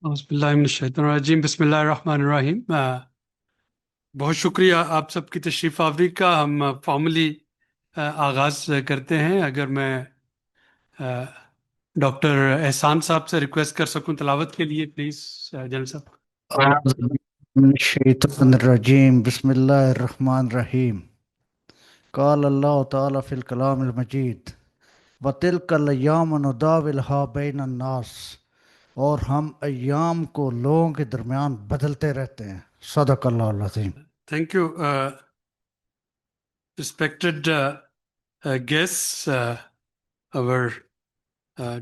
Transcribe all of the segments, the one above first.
औज़ुबिल्लाहिमिनश्शैतानिर्रजीम बिस्मिल्लाहिर्रहमानिर्रहीम। बहुत शुक्रिया आप सबकी तशरीफ़ आवरी का। हम फॉर्मली आगाज़ करते हैं। अगर मैं डॉक्टर एहसान साहब से रिक्वेस्ट कर सकूं तलावत के लिए, प्लीज़ जनरल साहब। शैतानिर्रजीम बिस्मिल्लाहिर्रहमानिर्रहीम। क़ाल अल्लाह ताला फ़िल कलामिल मजीद वतिल्कल अय्यामु नुदाविलुहा बैनन नास, और हम अय्याम को लोगों के दरमियान बदलते रहते हैं। सदक़ल्लाहुल अज़ीम। Thank you, respected guests, our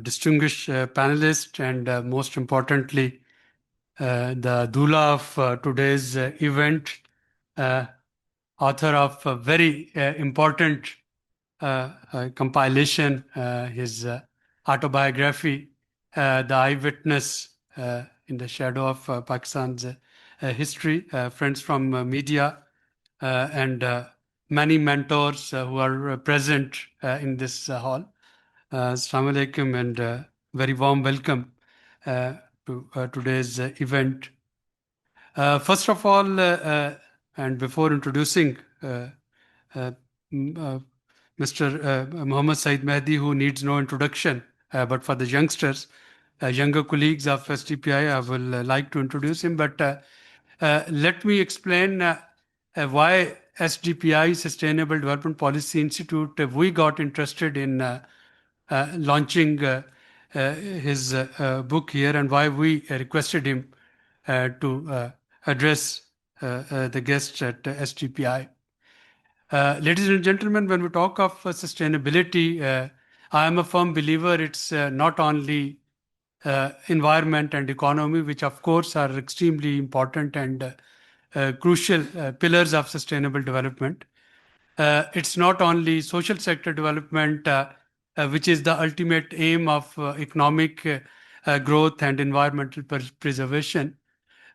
distinguished panelists, and most importantly, the doula of today's event, author of a very important compilation, his autobiography, The Eyewitness in the Shadow of Pakistan's History, friends from media, and many mentors who are present in this hall. Assalamu alaikum, and very warm welcome to today's event. First of all, and before introducing Mr. Muhammad Syed Mehdi, who needs no introduction, but for the youngsters, younger colleagues of SDPI, I will like to introduce him. But let me explain why SDPI, Sustainable Development Policy Institute, we got interested in launching his book here, and why we requested him to address the guests at SDPI. Ladies and gentlemen, when we talk of sustainability, I am a firm believer it's not only environment and economy, which of course are extremely important and crucial pillars of sustainable development. It's not only social sector development, which is the ultimate aim of economic growth and environmental preservation.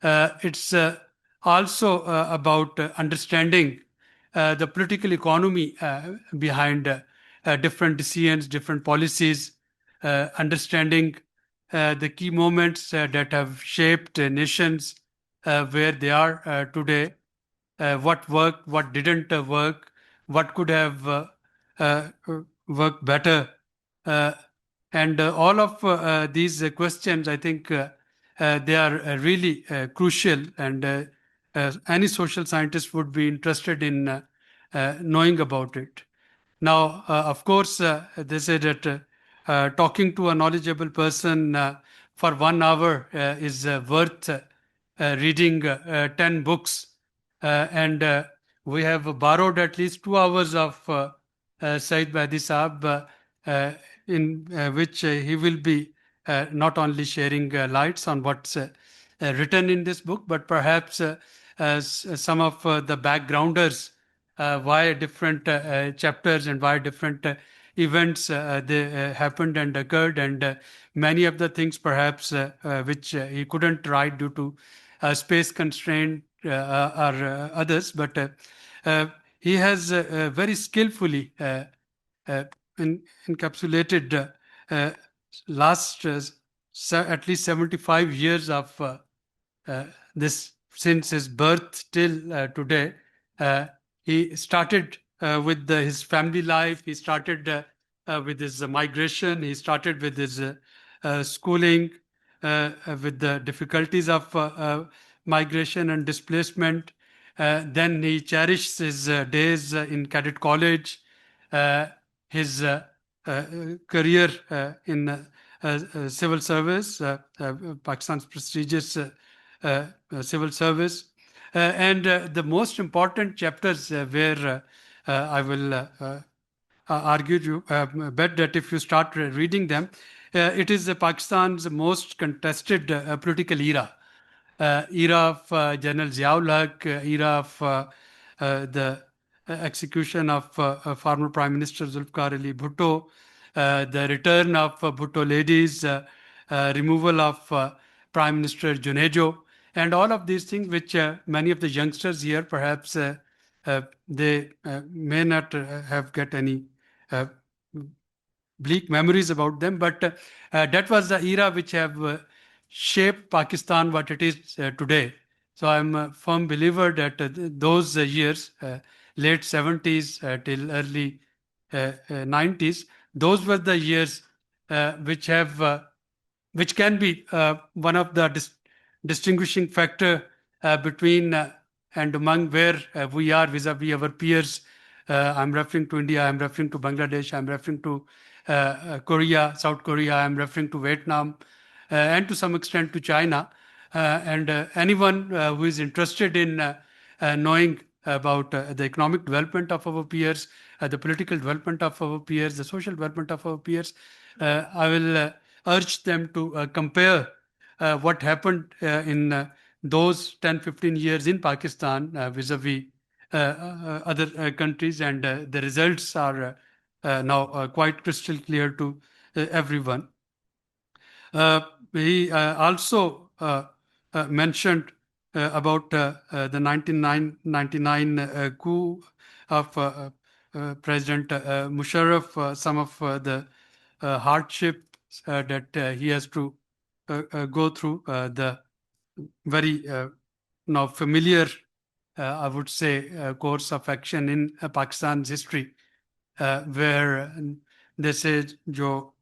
It's also about understanding the political economy behind different decisions, different policies, understanding the key moments that have shaped nations where they are today, what worked, what didn't work, what could have worked better. And all of these questions, I think they are really crucial, and any social scientist would be interested in knowing about it. Now, of course, they say that talking to a knowledgeable person for 1 hour is worth reading 10 books. And we have borrowed at least 2 hours of Syed Mehdi Saab, in which he will be not only sharing lights on what's written in this book, but perhaps some of the backgrounders, why different chapters and why different events they happened and occurred, and many of the things perhaps which he couldn't write due to space constraint or others, but he has very skillfully encapsulated last at least 75 years of this, since his birth till today. He started with his family life. He started with his migration. He started with his schooling, with the difficulties of migration and displacement. Then he cherished his days in cadet college, his career in civil service, Pakistan's prestigious civil service. And the most important chapters where I will argue you, bet that if you start reading them, it is Pakistan's most contested political era. Era of General Ziaul Haq, era of the execution of former Prime Minister Zulfikar Ali Bhutto, the return of Bhutto ladies, removal of Prime Minister Junejo, and all of these things which many of the youngsters here perhaps they may not have get any bleak memories about them, but that was the era which have shape Pakistan what it is today. So I'm a firm believer that those years, late 70s till early 90s, those were the years which can be one of the distinguishing factor between and among where we are vis-a-vis our peers. I'm referring to India, I'm referring to Bangladesh, I'm referring to Korea, South Korea, I'm referring to Vietnam, and to some extent to China. And anyone who is interested in knowing about the economic development of our peers, the political development of our peers, the social development of our peers, I will urge them to compare what happened in those 10-15 years in Pakistan vis-a-vis other countries, and the results are now quite crystal clear to everyone. He also mentioned about the 1999 coup of President Musharraf, some of the hardships that he has to go through, the very now familiar, I would say, course of action in Pakistan's history, where they say, जो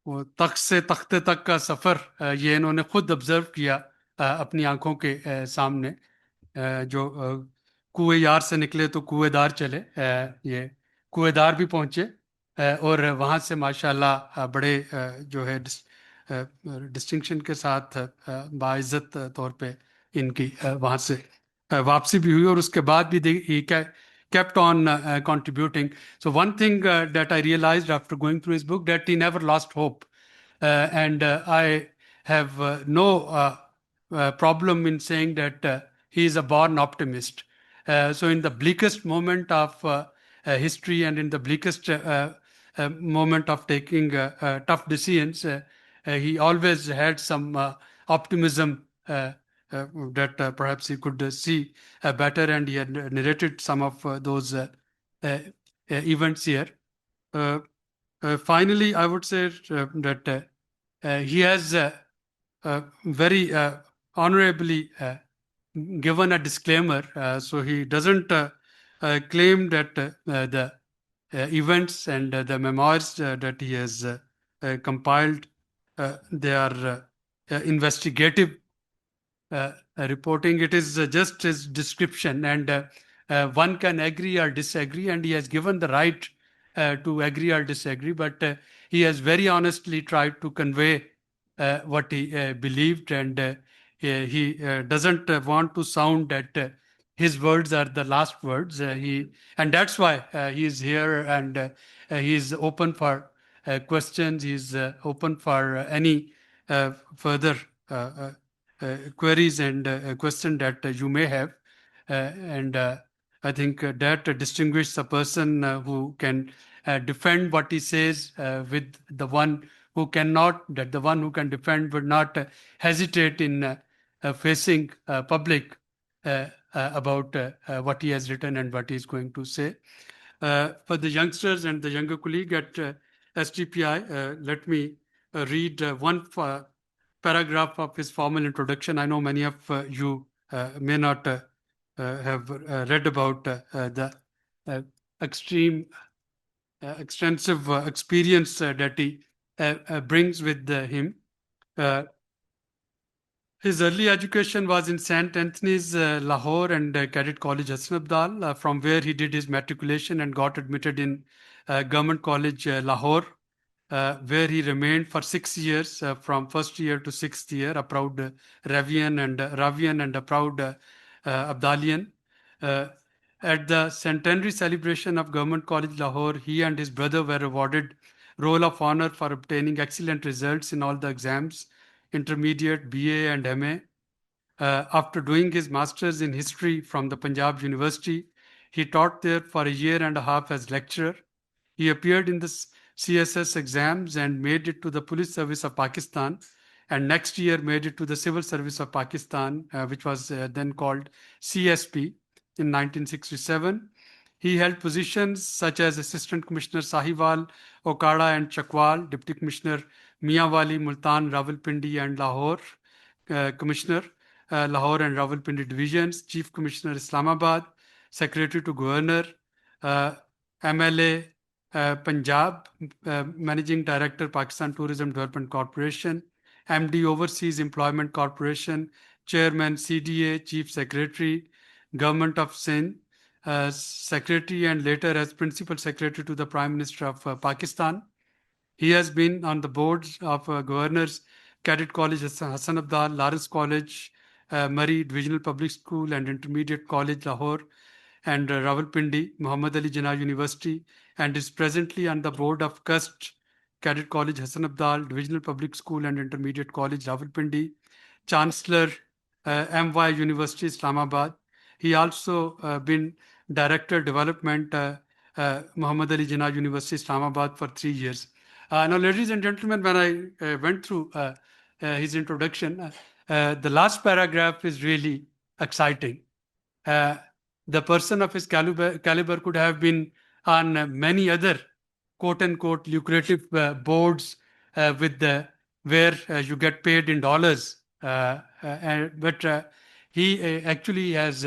वो तख्त से तख्ते तक का सफ़र ये इन्होंने खुद observe किया अपनी आंखों के सामने, जो कुएं यार से निकले तो कुएंदार चले, ये कुएंदार भी पहुंचे और वहाँ से माशाल्लाह बड़े जो है डिस्टिंक्शन के साथ बाइज्जत तौर पे इनकी वहाँ से वापसी भी हुई, और उसके बाद भी kept on contributing. So one thing that I realized after going through his book, that he never lost hope. And I have no problem in saying that he is a born optimist. So in the bleakest moment of history and in the bleakest moment of taking tough decisions, he always had some optimism that perhaps he could see better, and he had narrated some of those events here. Finally, I would say that he has very honorably given a disclaimer, so he doesn't claim that the events and the memoirs that he has compiled, they are investigative reporting. It is just his description, and one can agree or disagree, and he has given the right to agree or disagree, but he has very honestly tried to convey what he believed, and he doesn't want to sound that his words are the last words. And that's why he is here, and he is open for questions. He is open for any further queries and questions that you may have. And I think that distinguishes a person who can defend what he says with the one who cannot, that the one who can defend would not hesitate in facing public about what he has written and what he is going to say. For the youngsters and the younger colleague at SDPI, let me read one paragraph of his formal introduction. I know many of you may not have read about the extensive experience that he brings with him. His early education was in St. Anthony's, Lahore, and Cadet College, Islamabad, from where he did his matriculation and got admitted in Government College, Lahore, where he remained for 6 years, from first year to 6th year, a proud Ravian and a proud Abdalian. At the centenary celebration of Government College, Lahore, he and his brother were awarded Roll of Honor for obtaining excellent results in all the exams, intermediate, BA and MA. After doing his master's in history from the Punjab University, he taught there for a year and a half as lecturer. He appeared in the CSS exams and made it to the Police Service of Pakistan, and next year made it to the Civil Service of Pakistan, which was then called CSP in 1967. He held positions such as Assistant Commissioner Sahiwal, Okada and Chakwal, Deputy Commissioner Mianwali, Multan, Rawalpindi and Lahore, Commissioner, Lahore and Rawalpindi Divisions, Chief Commissioner Islamabad, Secretary to Governor, MLA Punjab, Managing Director Pakistan Tourism Development Corporation, MD Overseas Employment Corporation, Chairman CDA, Chief Secretary, Government of Sindh, Secretary and later as Principal Secretary to the Prime Minister of Pakistan. He has been on the boards of Governors, Cadet College Hassan Abdal, Lawrence College, Murray Divisional Public School and Intermediate College Lahore, and Rawalpindi, Muhammad Ali Jinnah University, and is presently on the board of Cust, Cadet College Hassan Abdal, Divisional Public School and Intermediate College Rawalpindi, Chancellor MY University Islamabad. He also been Director Development Muhammad Ali Jinnah University Islamabad for 3 years. Now, ladies and gentlemen, when I went through his introduction, the last paragraph is really exciting. The person of his caliber could have been on many other quote-unquote lucrative boards where you get paid in dollars. But he actually has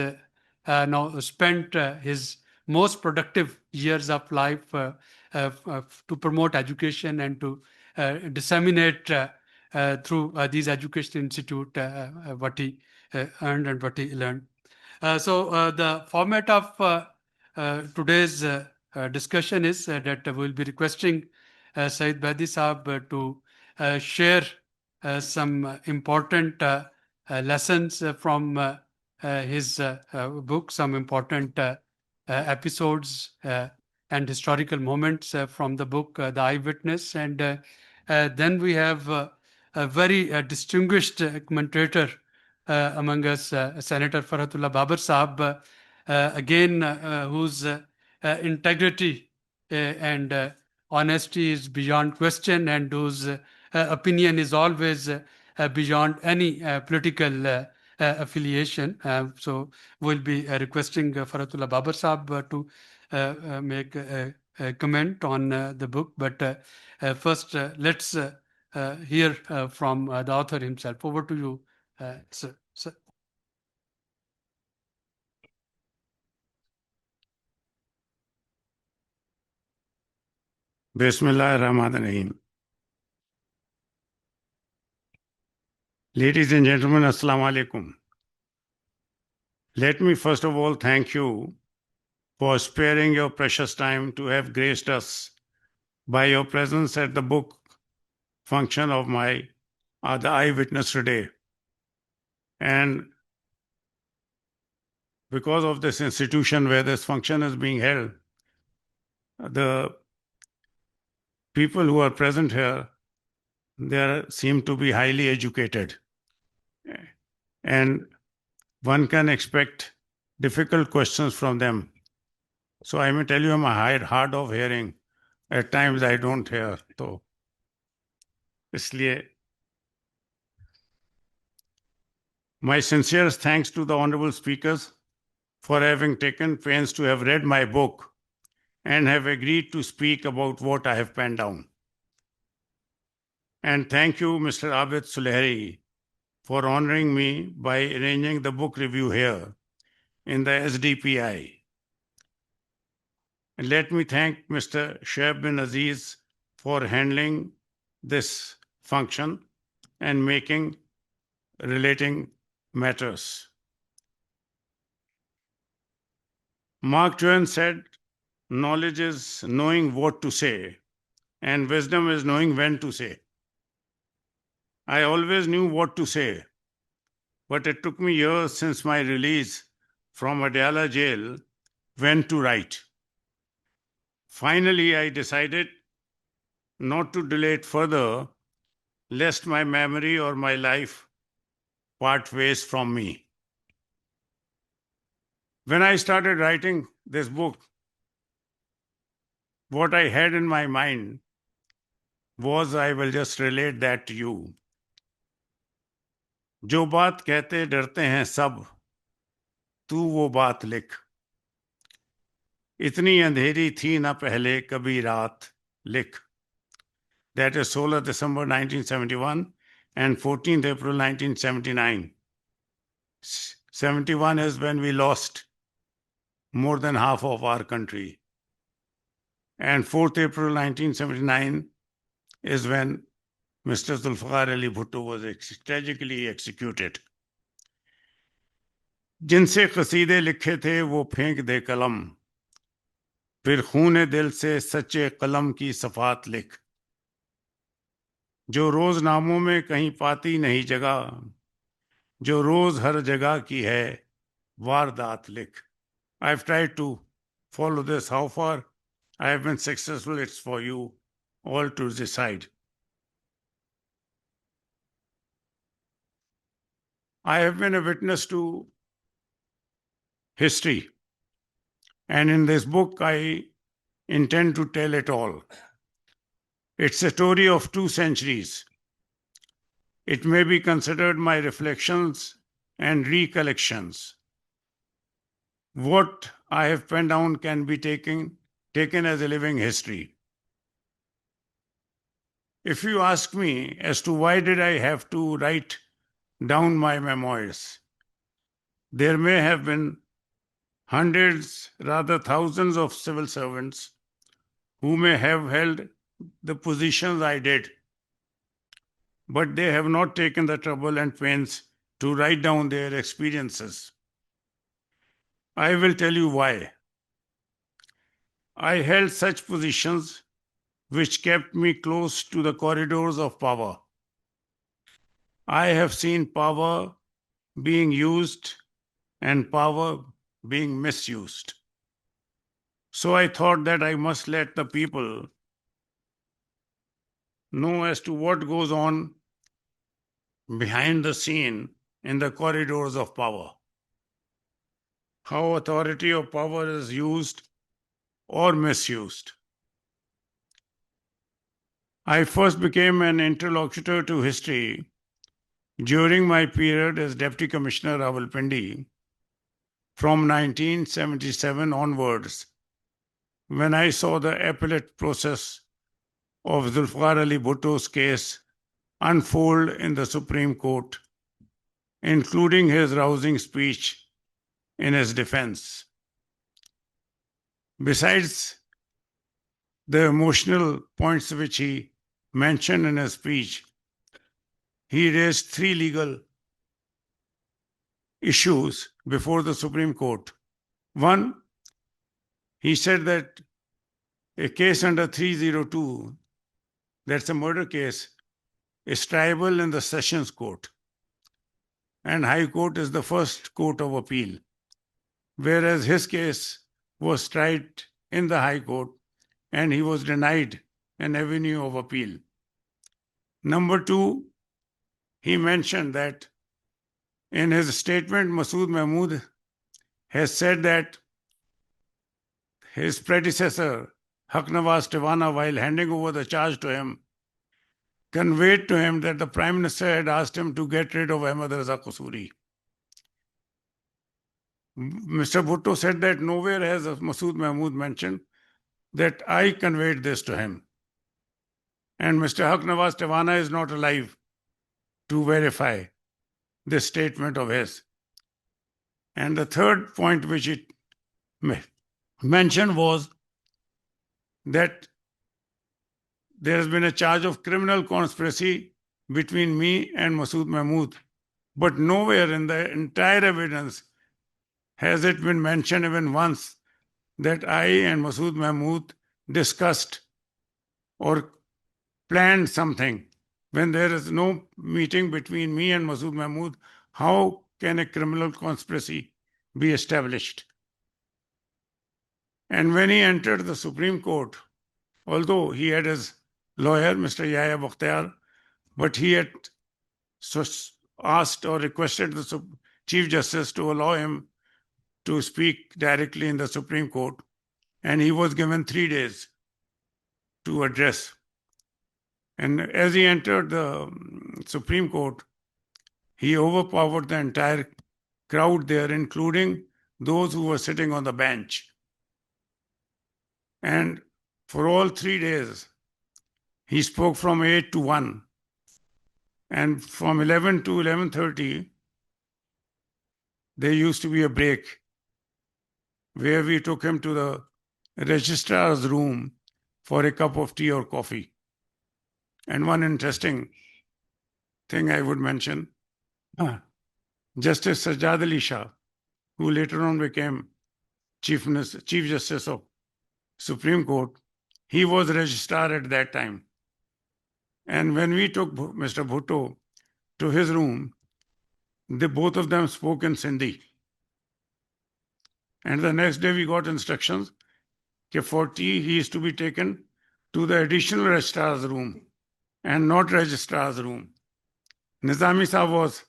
now spent his most productive years of life to promote education and to disseminate through these education institute what he earned and what he learned. So the format of today's discussion is that we'll be requesting Syed Mehdi Saab to share some important lessons from his book, some important episodes and historical moments from the book, The Eyewitness. And then we have a very distinguished commentator among us, Senator Farhatullah Babar Saab, again, whose integrity and honesty is beyond question and whose opinion is always beyond any political affiliation. So we'll be requesting Farhatullah Babar Saab to make a comment on the book. But first, let's hear from the author himself. Over to you, sir. Bismillahirrahmanirrahim. Ladies and gentlemen, Assalamu alaikum. Let me first of all thank you for sparing your precious time to have graced us by your presence at the book function of my The Eyewitness today. And because of this institution where this function is being held, the people who are present here, they seem to be highly educated. And one can expect difficult questions from them. So I may tell you I'm hard of hearing. At times I don't hear. So, isliye, my sincerest thanks to the honorable speakers for having taken pains to have read my book and have agreed to speak about what I have penned down. And thank you, Mr. Abid Suleri, for honoring me by arranging the book review here in the SDPI. And let me thank Mr. Shoaib bin Aziz for handling this function and making relating matters. Mark Twain said, knowledge is knowing what to say, and wisdom is knowing when to say. I always knew what to say, but it took me years since my release from Adiala jail when to write. Finally, I decided not to delay it further, lest my memory or my life part ways from me. When I started writing this book, what I had in my mind was, I will just relate that to you. जो बात कहते डरते हैं सब, तू वो बात लिख. इतनी अंधेरी थी ना पहले कभी रात, लिख. that is 16 December 1971 and 14th April 1979. 71 is when we lost more than half of our country. And 4th April 1979 is when Mr. Zulfikar Ali Bhutto was tragically executed. जिनसे कसीदे लिखे थे वो फेंक दे कलम, फिर खूने दिल से सच्चे कलम की सफात लिख, जो रोज नामों में कहीं पाती नहीं जगह, जो रोज हर जगह की है वारदात लिख. I've tried to follow this. How far I have been successful, it's for you all to decide. I have been a witness to history, and in this book I intend to tell it all. It's a story of 2 centuries. It may be considered my reflections and recollections. What I have penned down can be taken as a living history. If you ask me as to why did I have to write down my memoirs, there may have been hundreds, rather thousands of civil servants who may have held the positions I did, but they have not taken the trouble and pains to write down their experiences. I will tell you why. I held such positions which kept me close to the corridors of power. I have seen power being used and power being misused. So I thought that I must let the people know as to what goes on behind the scene in the corridors of power, how authority of power is used or misused. I first became an interlocutor to history during my period as Deputy Commissioner Rawalpindi from 1977 onwards, when I saw the appellate process of Zulfikar Ali Bhutto's case unfold in the Supreme Court, including his rousing speech in his defense. Besides the emotional points which he mentioned in his speech, he raised 3 legal issues before the Supreme Court. One, he said that a case under 302, that's a murder case, is triable in the Sessions Court, and High Court is the first court of appeal, whereas his case was tried in the High Court and he was denied an avenue of appeal. Number 2, he mentioned that in his statement, Masood Mahmood has said that his predecessor, Haq Nawaz Tiwana, while handing over the charge to him, conveyed to him that the Prime Minister had asked him to get rid of Ahmad Raza Qusuri. Mr. Bhutto said that nowhere has Masood Mahmood mentioned that I conveyed this to him. And Mr. Haq Nawaz Tiwana is not alive to verify this statement of his. And the third point which it mentioned was that there has been a charge of criminal conspiracy between me and Masood Mahmood, but nowhere in the entire evidence has it been mentioned even once that I and Masood Mahmood discussed or planned something. When there is no meeting between me and Masood Mahmood, how can a criminal conspiracy be established? And when he entered the Supreme Court, although he had his lawyer, Mr. Yahya Bakhtiar, but he had asked or requested the Chief Justice to allow him to speak directly in the Supreme Court, and he was given 3 days to address. And as he entered the Supreme Court, he overpowered the entire crowd there, including those who were sitting on the bench. And for all 3 days, He spoke from 8 to 1. And from 11 to 11:30, there used to be a break where we took him to the registrar's room for a cup of tea or coffee. And one interesting thing I would mention, Justice Sajjad Ali Shah, who later on became Chief Justice of Supreme Court, he was registrar at that time. And when we took Mr. Bhutto to his room, both of them spoke in Sindhi. And the next day we got instructions that for tea he is to be taken to the additional registrar's room and not registrar's room. Nizami Sahib was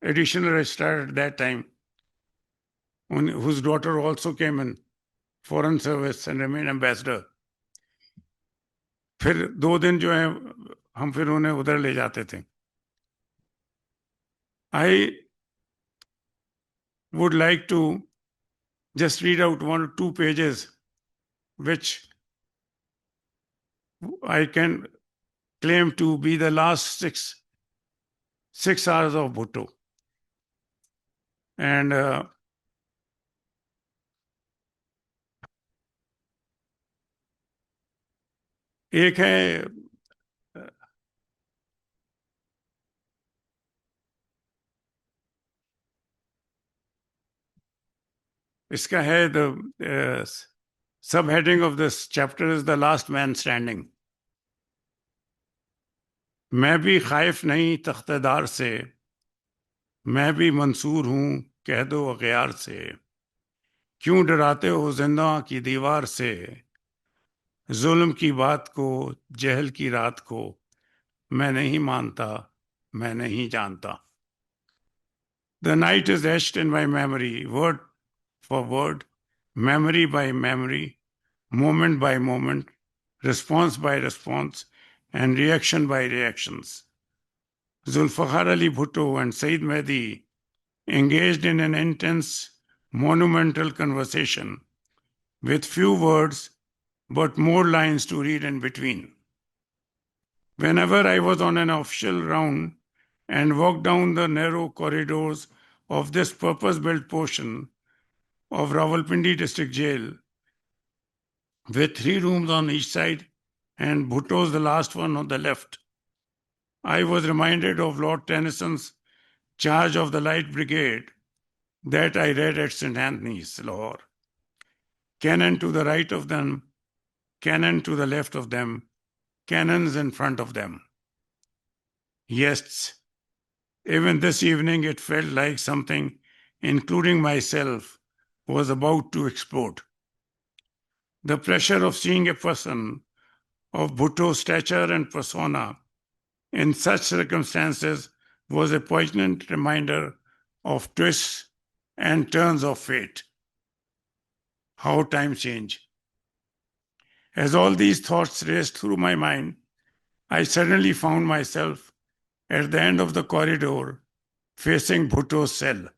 additional registrar at that time, whose daughter also came in foreign service and remained ambassador. फिर 2 दिन जो है हम फिर उन्हें उधर ले जाते थे. I would like to just read out 1 or 2 pages which I can claim to be the last 6 hours of Bhutto. And एक है इसका है the subheading of this chapter is the last man standing. मैं भी खाइफ नहीं तख्तेदार से, मैं भी मंसूर हूं कह दो अगयार से, क्यों डराते हो जिंदा की दीवार से, जुल्म की बात को जहल की रात को, मैं नहीं मानता मैं नहीं जानता. The night is etched in my memory, word for word, memory by memory, moment by moment, response by response, and reaction by reactions. Zulfikar Ali Bhutto and Syed Mehdi engaged in an intense, monumental conversation with few words but more lines to read in between. Whenever I was on an official round and walked down the narrow corridors of this purpose-built portion of Rawalpindi District Jail, with 3 rooms on each side and Bhutto's the last one on the left, I was reminded of Lord Tennyson's Charge of the Light Brigade that I read at St. Anthony's, Lahore. Cannon to the right of them, cannon to the left of them, cannons in front of them. Yes, even this evening it felt like something, including myself, was about to explode. The pressure of seeing a person of Bhutto's stature and persona in such circumstances was a poignant reminder of twists and turns of fate. How times change. As all these thoughts raced through my mind, I suddenly found myself at the end of the corridor facing Bhutto's cell.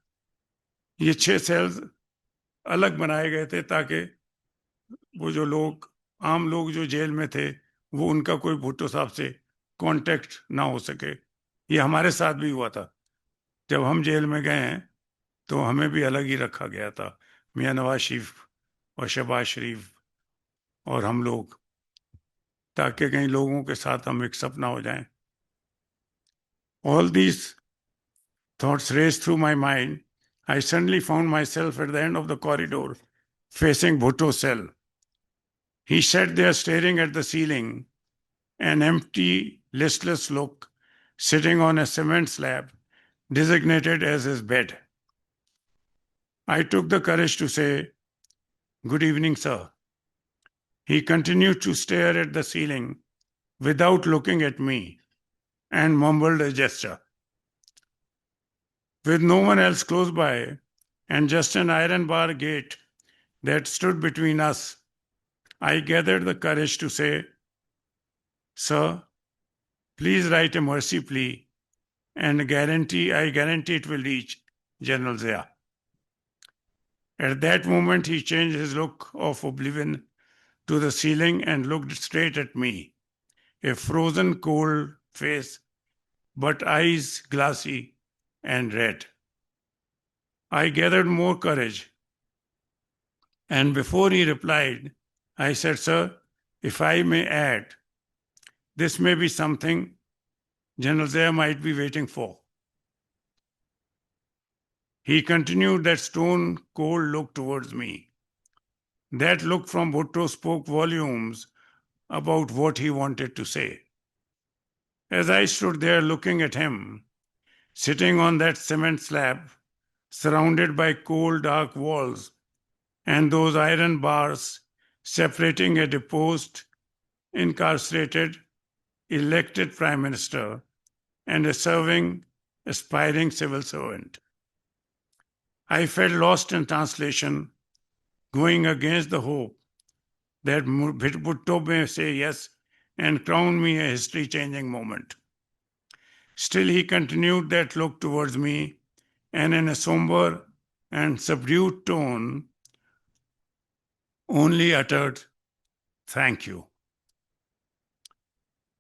ये 6 cells अलग बनाए गए थे ताकि वो जो लोग आम लोग जो जेल में थे वो उनका कोई भुट्टो साहब से कांटेक्ट ना हो सके. ये हमारे साथ भी हुआ था. जब हम जेल में गए हैं तो हमें भी अलग ही रखा गया था, मियां नवाज शरीफ और शहबाज शरीफ और हम लोग, ताकि कहीं लोगों के साथ हम एक सपना हो जाएं. All these thoughts raced through my mind. I suddenly found myself at the end of the corridor facing Bhutto's cell. He sat there staring at the ceiling, an empty, listless look, sitting on a cement slab designated as his bed. I took the courage to say, "Good evening, sir." He continued to stare at the ceiling without looking at me and mumbled a gesture. With no one else close by and just an iron bar gate that stood between us, I gathered the courage to say, "Sir, please write a mercy plea and I guarantee it will reach General Zia." At that moment, he changed his look of oblivion to the ceiling and looked straight at me. a frozen cold face, but eyes glassy and red. I gathered more courage, and before he replied, I said, "Sir, if I may add, this may be something General Zia might be waiting for." He continued that stone cold look towards me. That look from Bhutto spoke volumes about what he wanted to say. As I stood there looking at him, sitting on that cement slab, surrounded by cold, dark walls, and those iron bars separating a deposed, incarcerated, elected prime minister and a serving, aspiring civil servant, I felt lost in translation, going against the hope that Bhutto may say yes and crown me a history-changing moment. Still, he continued that look towards me, and in a somber and subdued tone, only uttered, "Thank you."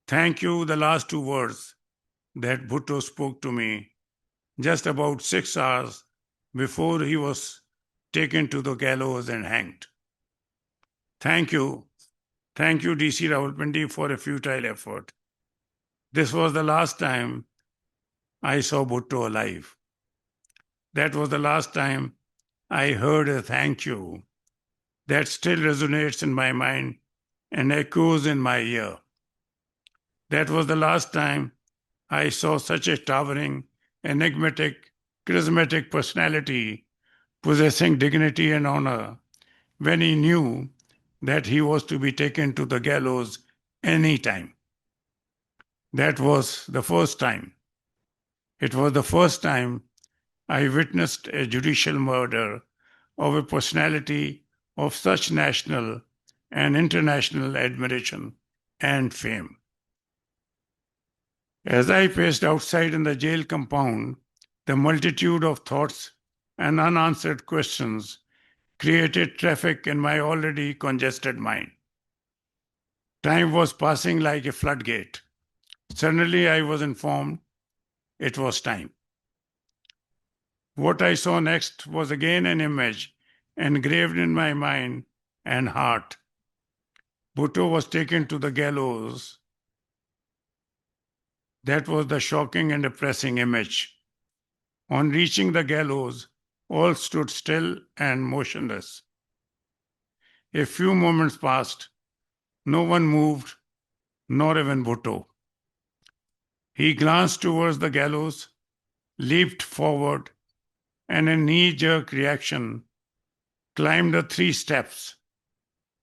Thank you, the last two words that Bhutto spoke to me just about 6 hours before he was taken to the gallows and hanged. Thank you, DC Rawalpindi, for a futile effort. This was the last time I saw Bhutto alive. That was the last time I heard a thank you that still resonates in my mind and echoes in my ear. That was the last time I saw such a towering, enigmatic, charismatic personality possessing dignity and honor when he knew that he was to be taken to the gallows any time. That was the first time. It was the first time I witnessed a judicial murder of a personality of such national and international admiration and fame. As I paced outside in the jail compound, the multitude of thoughts and unanswered questions created traffic in my already congested mind. Time was passing like a floodgate. Suddenly, I was informed it was time. What I saw next was again an image engraved in my mind and heart. Bhutto was taken to the gallows. That was the shocking and depressing image. On reaching the gallows, all stood still and motionless. A few moments passed. No one moved, nor even Bhutto. He glanced towards the gallows, leaped forward, and in knee-jerk reaction, climbed the 3 steps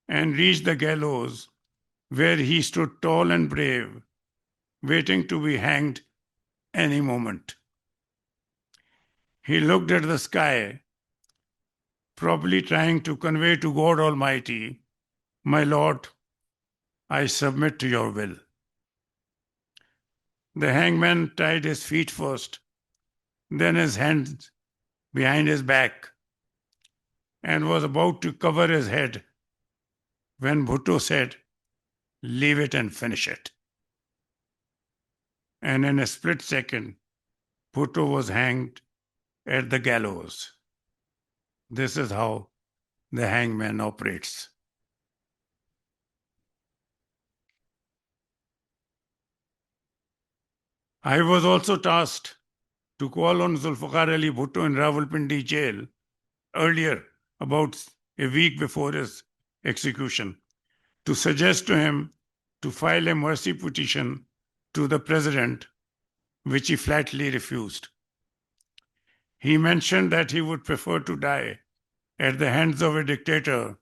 and reached the gallows, where he stood tall and brave, waiting to be hanged any moment. He looked at the sky, probably trying to convey to God Almighty, "My Lord, I submit to your will." The hangman tied his feet first, then his hands behind his back, and was about to cover his head when Bhutto said, "Leave it and finish it." And in a split second, Bhutto was hanged at the gallows. This is how the hangman operates. I was also tasked to call on Zulfikar Ali Bhutto in Rawalpindi jail earlier, about a week before his execution, to suggest to him to file a mercy petition to the president, which he flatly refused. He mentioned that he would prefer to die at the hands of a dictator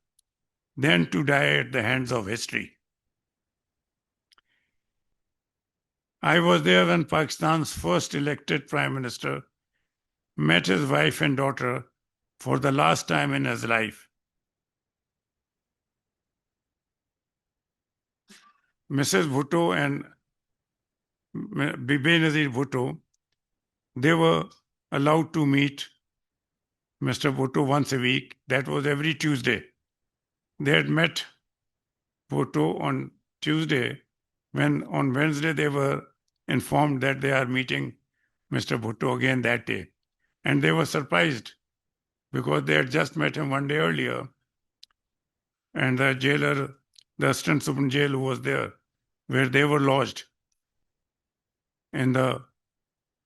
than to die at the hands of history. I was there when Pakistan's first elected prime minister met his wife and daughter for the last time in his life. Mrs. Bhutto and Bibi Nazir Bhutto, they were allowed to meet Mr. Bhutto once a week. That was every Tuesday. They had met Bhutto on Tuesday when on Wednesday they were informed that they are meeting Mr. Bhutto again that day. And they were surprised because they had just met him one day earlier. And the jailer, the assistant superintendent jail who was there, where they were lodged in the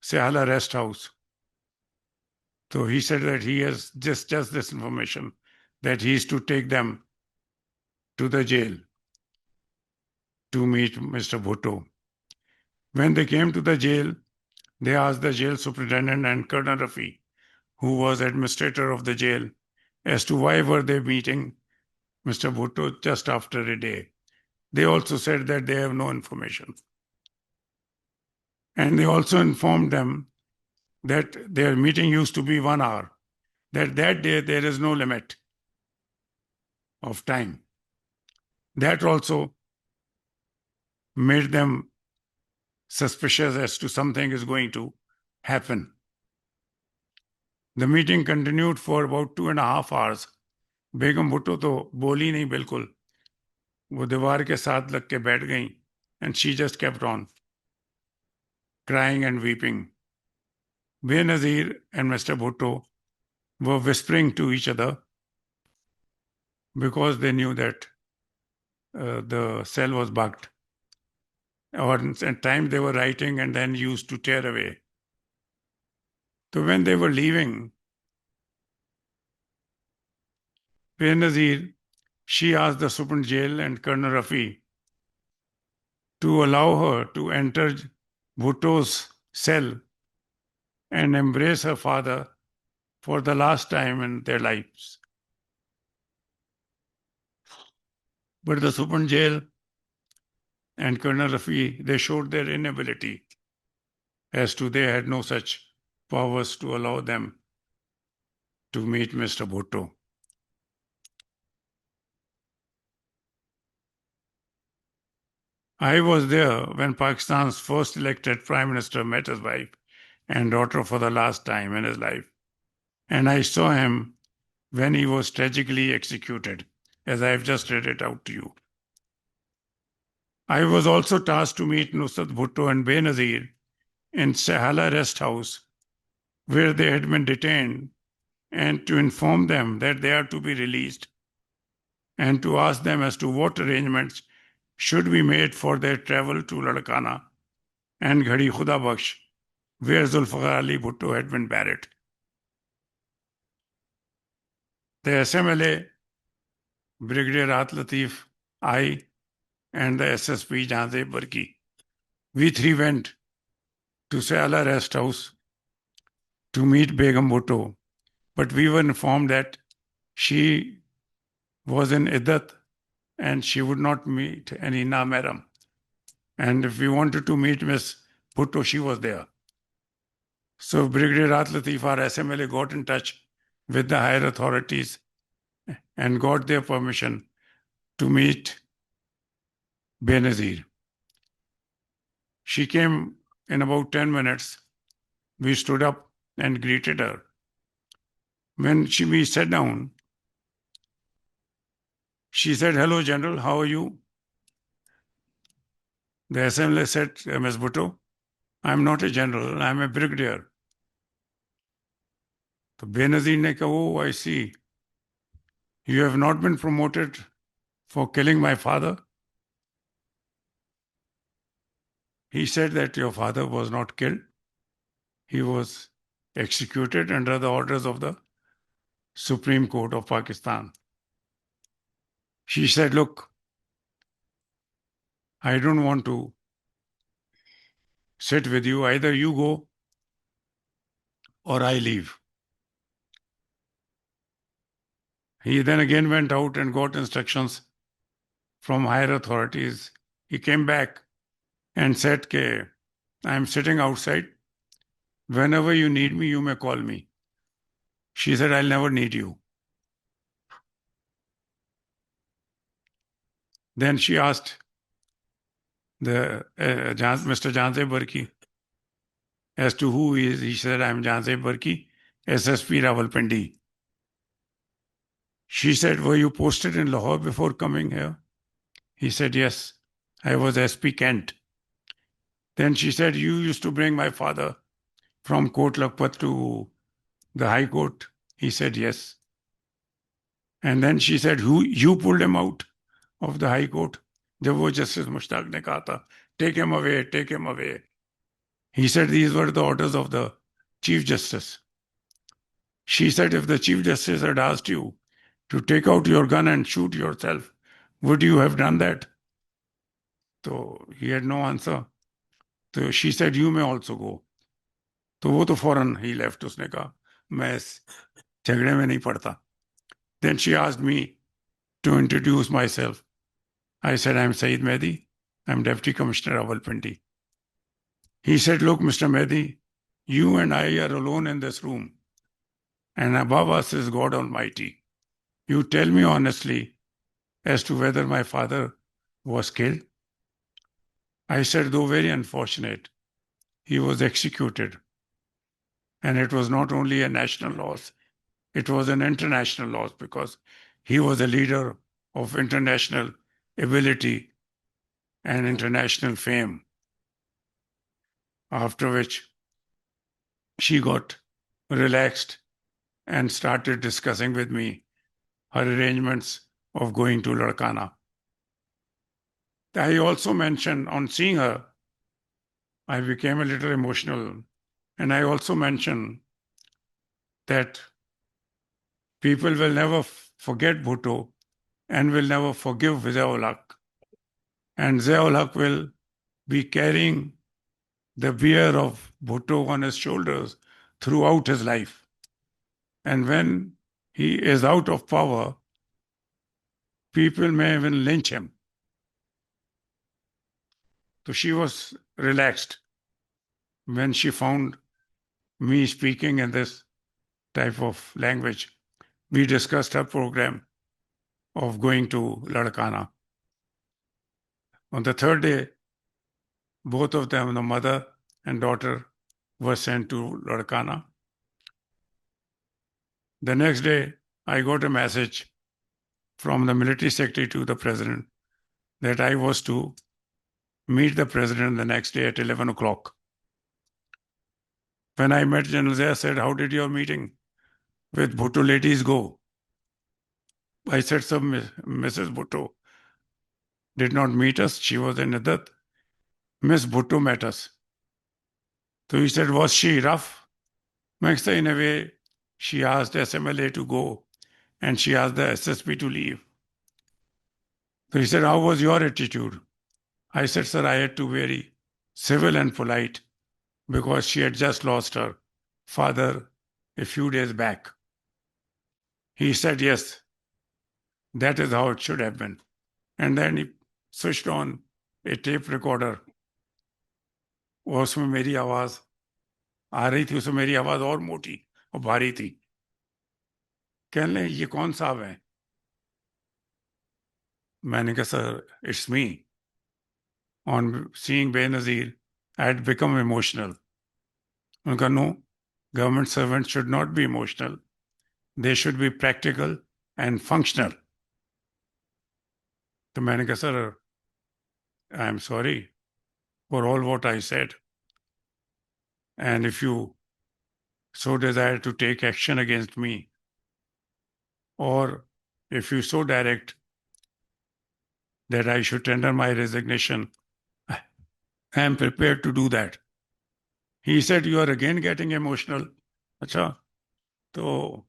Sehala rest house. So he said that he has just this information, that he is to take them to the jail to meet Mr. Bhutto. When they came to the jail, they asked the jail superintendent and Colonel Rafi, who was administrator of the jail, as to why were they meeting Mr. Bhutto just after a day. They also said that they have no information. And they also informed them that their meeting used to be 1 hour, that day there is no limit of time. That also made them suspicious as to something is going to happen. The meeting continued for about 2.5 hours. Begum Bhutto to boli nahi bilkul. वो दीवार के साथ लग के बैठ गई, and she just kept on crying and weeping. Benazir and Mr. Bhutto were whispering to each other because they knew that the cell was bugged. Or at times they were writing and then used to tear away. So when they were leaving, Benazir, she asked the superintendent jail and Colonel Rafi to allow her to enter Bhutto's cell and embrace her father for the last time in their lives. But the superintendent jail and Colonel Rafi, they showed their inability, as to they had no such powers to allow them to meet Mr. Bhutto. I was there when Pakistan's first elected Prime Minister met his wife and daughter for the last time in his life. And I saw him when he was tragically executed, as I have just read it out to you. I was also tasked to meet Nusrat Bhutto and Benazir in Sehala rest house, where they had been detained, and to inform them that they are to be released, and to ask them as to what arrangements should be made for their travel to Ladakana and Ghadi Khuda Bakhsh, where Zulfikar Ali Bhutto had been buried. The SMLA, Brigadier Rahat Latif, I, and the SSP Janze Barki, we three went to Sehala rest house to meet Begum Bhutto, but we were informed that she was in Iddat and she would not meet any Namaram. And if we wanted to meet Miss Bhutto, she was there. So Brigadier Rahat Latif, our SMLA, got in touch with the higher authorities and got their permission to meet Benazir. She came in about 10 minutes. We stood up and greeted her. When we sat down, she said, "Hello, General, how are you?" The SMLA said, "Ms. Bhutto, I'm not a general, I'm a brigadier." So Benazir ne kaha, "Oh, I see. You have not been promoted for killing my father?" He said that your father was not killed. He was executed under the orders of the Supreme Court of Pakistan. She said, "Look, I don't want to sit with you. Either you go or I leave." He then again went out and got instructions from higher authorities. He came back and said, "I'm sitting outside. Whenever you need me, you may call me." She said, "I'll never need you." Then she asked Mr. Janze Barki as to who he is. He said, "I'm Janze Barki, SSP Rawalpindi." She said, "Were you posted in Lahore before coming here?" He said, "Yes, I was SP Kent. Then she said, you used to bring my father from Kot Lakhpat to the High Court. He said, yes. And then she said, who, you pulled him out of the High Court? जब वो Justice Mushtaq ने कहा था, take him away, take him away. He said these were the orders of the Chief Justice. She said, if the Chief Justice had asked you to take out your gun and shoot yourself, would you have done that? So he had no answer. So she said, you may also go. तो वो तो फौरन he left. उसने कहा मैं इस झगड़े में नहीं पड़ता. Then she asked me to introduce myself. I said, I'm Syed Mehdi. I'm Deputy Commissioner Rawalpindi. He said, look, Mr. Mehdi, you and I are alone in this room. And above us is God Almighty. You tell me honestly as to whether my father was killed. I said, though very unfortunate, he was executed. And it was not only a national loss, it was an international loss because he was a leader of international ability and international fame. After which she got relaxed and started discussing with me her arrangements of going to Larkana. I also mentioned on seeing her, I became a little emotional. And I also mentioned that people will never forget Bhutto and will never forgive Ziaul Haq. And Ziaul Haq will be carrying the bier of Bhutto on his shoulders throughout his life. And when he is out of power, people may even lynch him. So she was relaxed when she found me speaking in this type of language. We discussed her program of going to Larkana. On the third day, both of them, the mother and daughter, were sent to Larkana. The next day, I got a message from the military secretary to the president that I was to meet the president the next day at 11 o'clock. When I met General Zia, I said, how did your meeting with Bhutto ladies go? I said, sir, Mrs. Bhutto did not meet us. She was in Iddat. Miss Bhutto met us. So he said, was she rough? I said, in a way, she asked SMLA to go and she asked the SSP to leave. So he said, how was your attitude? I said, sir, I had to be very civil and polite because she had just lost her father a few days back. He said, yes, that is how it should have been. And then he switched on a tape recorder. और उसमें मेरी आवाज आ रही थी, उसमें मेरी आवाज और मोटी और भारी थी. कहने लगे, ये कौन साहब है? मैंने कहा, sir, it's me. On seeing Benazir, I had become emotional. उन्होंने कहा, no, government servants should not be emotional. They should be practical and functional. तो मैंने कहा, sir, I am sorry for all what I said. And if you so desire to take action against me, or if you so direct that I should tender my resignation, I am prepared to do that. He said, you are again getting emotional. Acha. So,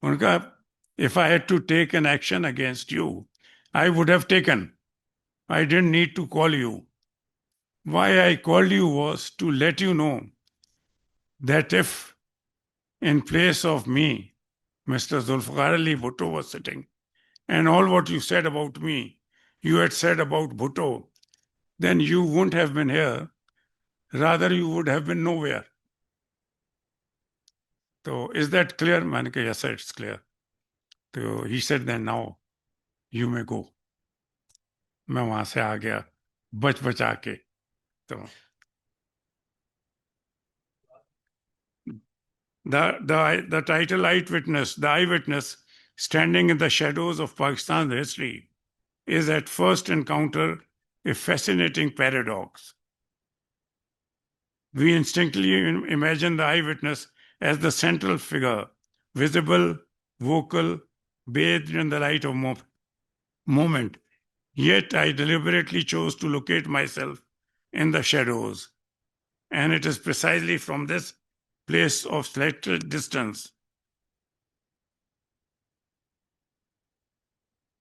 unka, if I had to take an action against you, I would have taken. I didn't need to call you. Why I called you was to let you know that if in place of me, Mr. Zulfikar Ali Bhutto was sitting, and all what you said about me, you had said about Bhutto, then you wouldn't have been here. Rather, you would have been nowhere. So, is that clear? मैंने कहा, yes, sir, it's clear. So, he said, then now, you may go. मैं वहां से आ गया, बचा के. So, the title Eyewitness, the eyewitness standing in the shadows of Pakistan's history, is at first encounter a fascinating paradox. We instinctively imagine the eyewitness as the central figure, visible, vocal, bathed in the light of moment. Yet I deliberately chose to locate myself in the shadows. And it is precisely from this place of slight distance,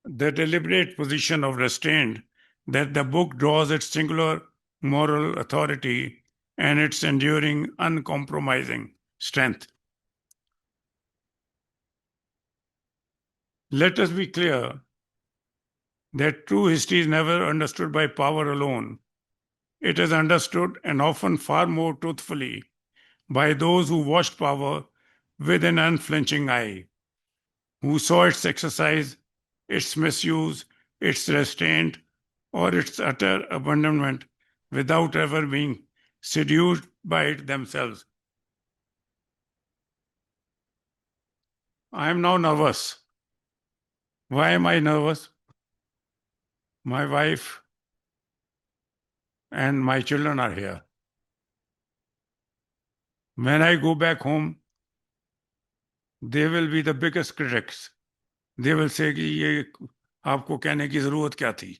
the deliberate position of restraint, that the book draws its singular moral authority and its enduring, uncompromising strength. Let us be clear that true history is never understood by power alone. It is understood, and often far more truthfully, by those who watched power with an unflinching eye, who saw its exercise, its misuse, its restraint, or its utter abandonment without ever being seduced by it themselves. I am now nervous. Why am I nervous? My wife and my children are here. When I go back home, they will be the biggest critics. They will say कि ये आपको कहने की जरूरत क्या थी,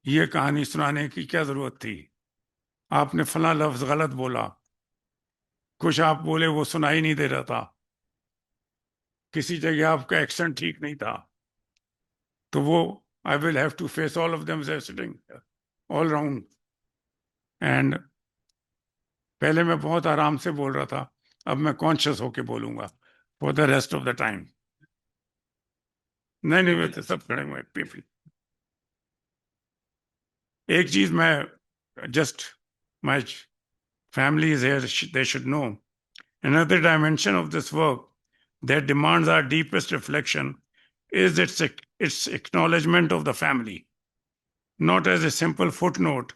ये कहानी सुनाने की क्या जरूरत थी, आपने फला लफ्ज गलत बोला, कुछ आप बोले वो सुनाई नहीं दे रहा था, किसी जगह आपका एक्सेंट ठीक नहीं था. तो वो I will have to face all of them as sitting all round. And पहले मैं बहुत आराम से बोल रहा था, अब मैं कॉन्शियस होके बोलूंगा for the rest of the time. नहीं मैं तो सब खड़े हुए पीपल. एक चीज मैं just my family is here, they should know. Another dimension of this work that demands our deepest reflection is its acknowledgement of the family, not as a simple footnote,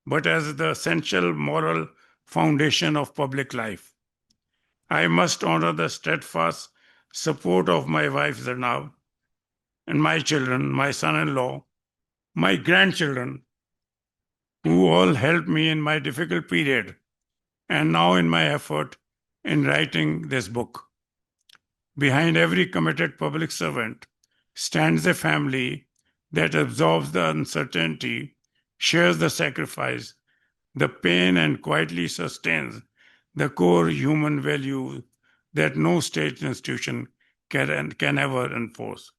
but as the essential moral foundation of public life. I must honor the steadfast support of my wife Zarnab and my children, my son-in-law, my grandchildren, who all helped me in my difficult period and now in my effort in writing this book. Behind every committed public servant stands a family that absorbs the uncertainty, shares the sacrifice, the pain, and quietly sustains the core human values that no state institution can ever enforce.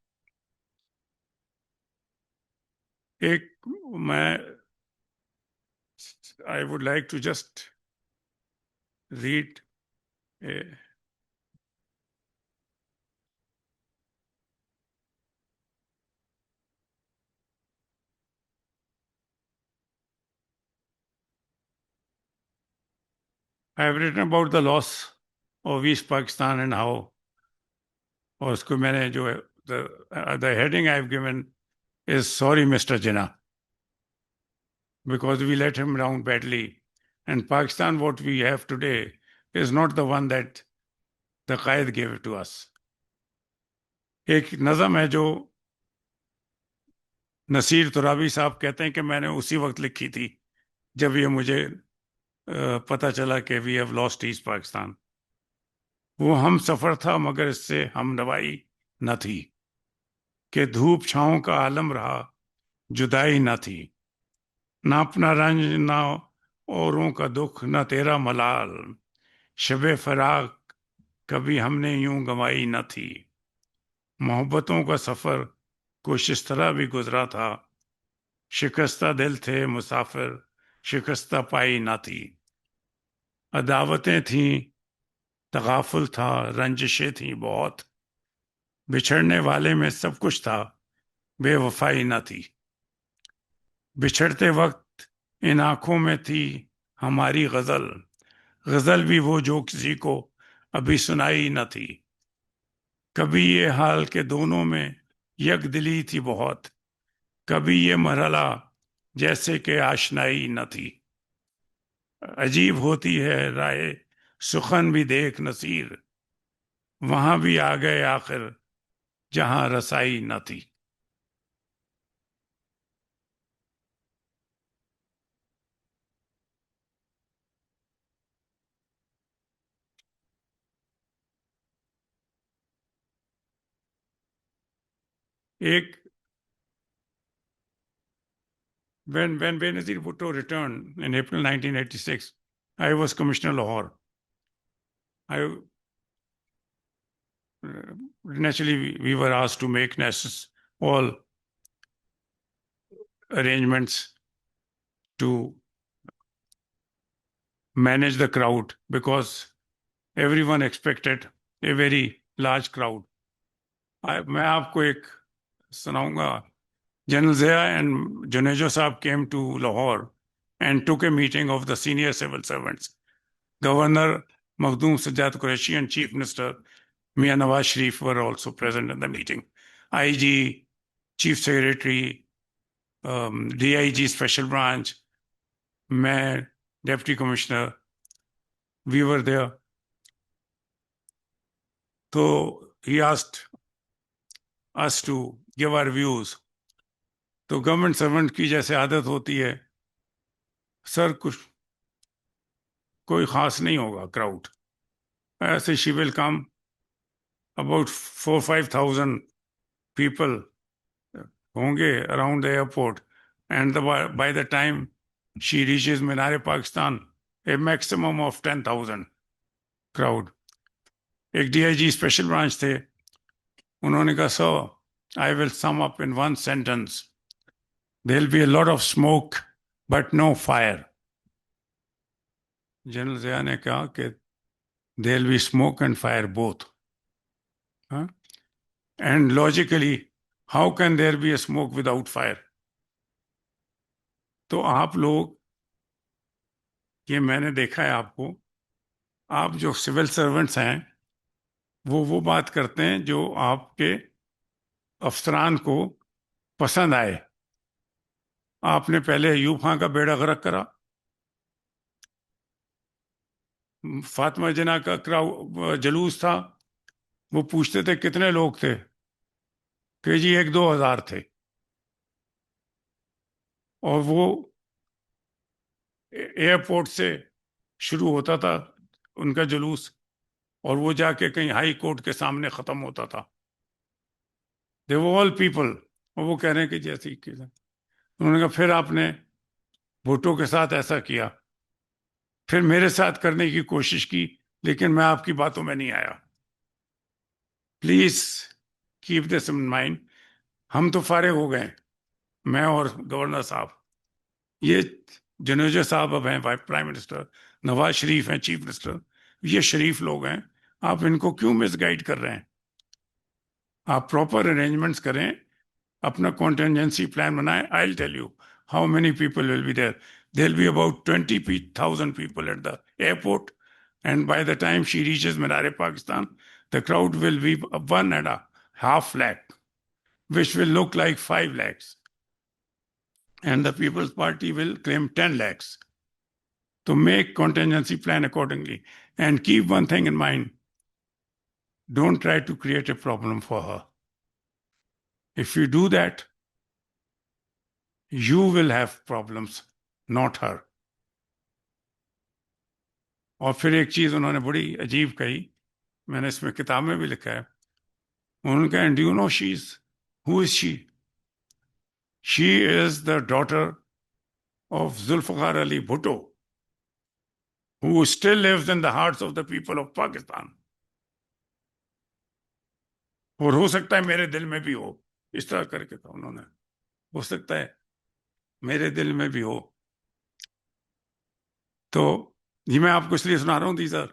I would like to just read a I have written about the loss of East Pakistan and how, और उसको मैंने जो है, the heading I have given is Sorry Mr. Jinnah, because we let him down badly. And Pakistan, what we have today, is not the one that the Qaid gave to us. एक नज़म है जो नसीर तुराबी साहब कहते हैं कि मैंने उसी वक्त लिखी थी जब ये मुझे पता चला कि we have lost East Pakistan. वो हम सफ़र था मगर इससे हम नवाई न थी, कि धूप छाँव का आलम रहा, जुदाई न थी, ना अपना रंज ना औरों का दुख, ना तेरा मलाल, शबे फराक कभी हमने यूं गंवाई न थी. मोहब्बतों का सफ़र कुछ इस तरह भी गुजरा था, शिकस्ता दिल थे मुसाफिर, शिकस्ता पाई न थी. अदावतें थीं, तगाफुल था, रंजिशें थीं बहुत, बिछड़ने वाले में सब कुछ था, बेवफाई न थी. बिछड़ते वक्त इन आंखों में थी हमारी गजल, गजल भी वो जो किसी को अभी सुनाई न थी. कभी ये हाल के दोनों में यक दिली थी बहुत, कभी ये मरहला जैसे कि आशनाई न थी. अजीब होती है राय सुखन भी देख नसीर, वहां भी आ गए आखिर जहां रसाई न थी. When Benazir Bhutto returned in April 1986, I was Commissioner Lahore. Naturally, we were asked to make all arrangements to manage the crowd because everyone expected a very large crowd. मैं आपको एक सुनाऊंगा. General Zia and Junejo Saab came to Lahore and took a meeting of the senior civil servants. Governor Makhdoom Sajjad Qureshi and Chief Minister Mian Nawaz Sharif were also present in the meeting. IG, Chief Secretary, DIG Special Branch, Mayor, Deputy Commissioner, we were there. So he asked us to give our views. तो government servant की जैसे आदत होती है, sir कुछ कोई खास नहीं होगा क्राउड. ऐसे she will come about 4-5,000 people होंगे around the airport, and by the time she reaches Minar Pakistan, a maximum of 10,000 crowd. एक DIG special branch थे, उन्होंने कहा, sir, I will sum up in one sentence. There'll be a lot of smoke, but no fire. General Zia ने कहा कि there'll be smoke and fire both. Huh? And logically, how can there be a smoke without fire? तो आप लोग, ये मैंने देखा है आपको, आप जो सिविल सर्वेंट्स हैं वो बात करते हैं जो आपके अफसरान को पसंद आए. आपने पहले अयूब खां का बेड़ा गर्क करा, फातिमा जिन्ना का जलूस था, वो पूछते थे कितने लोग थे, कि जी 1-2 हज़ार थे, और वो एयरपोर्ट से शुरू होता था उनका जुलूस, और वो जाके कहीं हाई कोर्ट के सामने खत्म होता था. दे वो ऑल पीपल. और वो कह रहे हैं कि जैसे उन्होंने कहा फिर आपने भुट्टो के साथ ऐसा किया, फिर मेरे साथ करने की कोशिश की, लेकिन मैं आपकी बातों में नहीं आया. Please keep this in mind. हम तो फारिग हो गए, मैं और गवर्नर साहब. ये जुनेजो साहब अब हैं प्राइम मिनिस्टर, नवाज शरीफ हैं चीफ मिनिस्टर. ये शरीफ लोग हैं, आप इनको क्यों मिसगाइड कर रहे हैं? आप प्रॉपर अरेंजमेंट्स करें, अपना कॉन्टिजेंसी प्लान बनाएं. I will tell you how many people will be there. There'll be about 20,000 people at the airport, and by the time she reaches Minar Pakistan, the crowd will be 1.5 lakh, which will look like 5 lakhs. And the People's Party will claim 10 lakhs. To make contingency plan accordingly. And keep one thing in mind. Don't try to create a problem for her. If you do that, you will have problems, not her. और फिर एक चीज उन्होंने बड़ी अजीब कही, मैंने इसमें किताब में भी लिखा है. उन्होंने कहा, do you know who is she? She is the daughter of Zulfikar Ali Bhutto, who still lives in the hearts of the people of Pakistan. और हो सकता है मेरे दिल में भी हो. इस तरह करके कहा उन्होंने, हो सकता है मेरे दिल में भी हो. तो ये मैं आपको इसलिए सुना रहा हूँ, दी सर,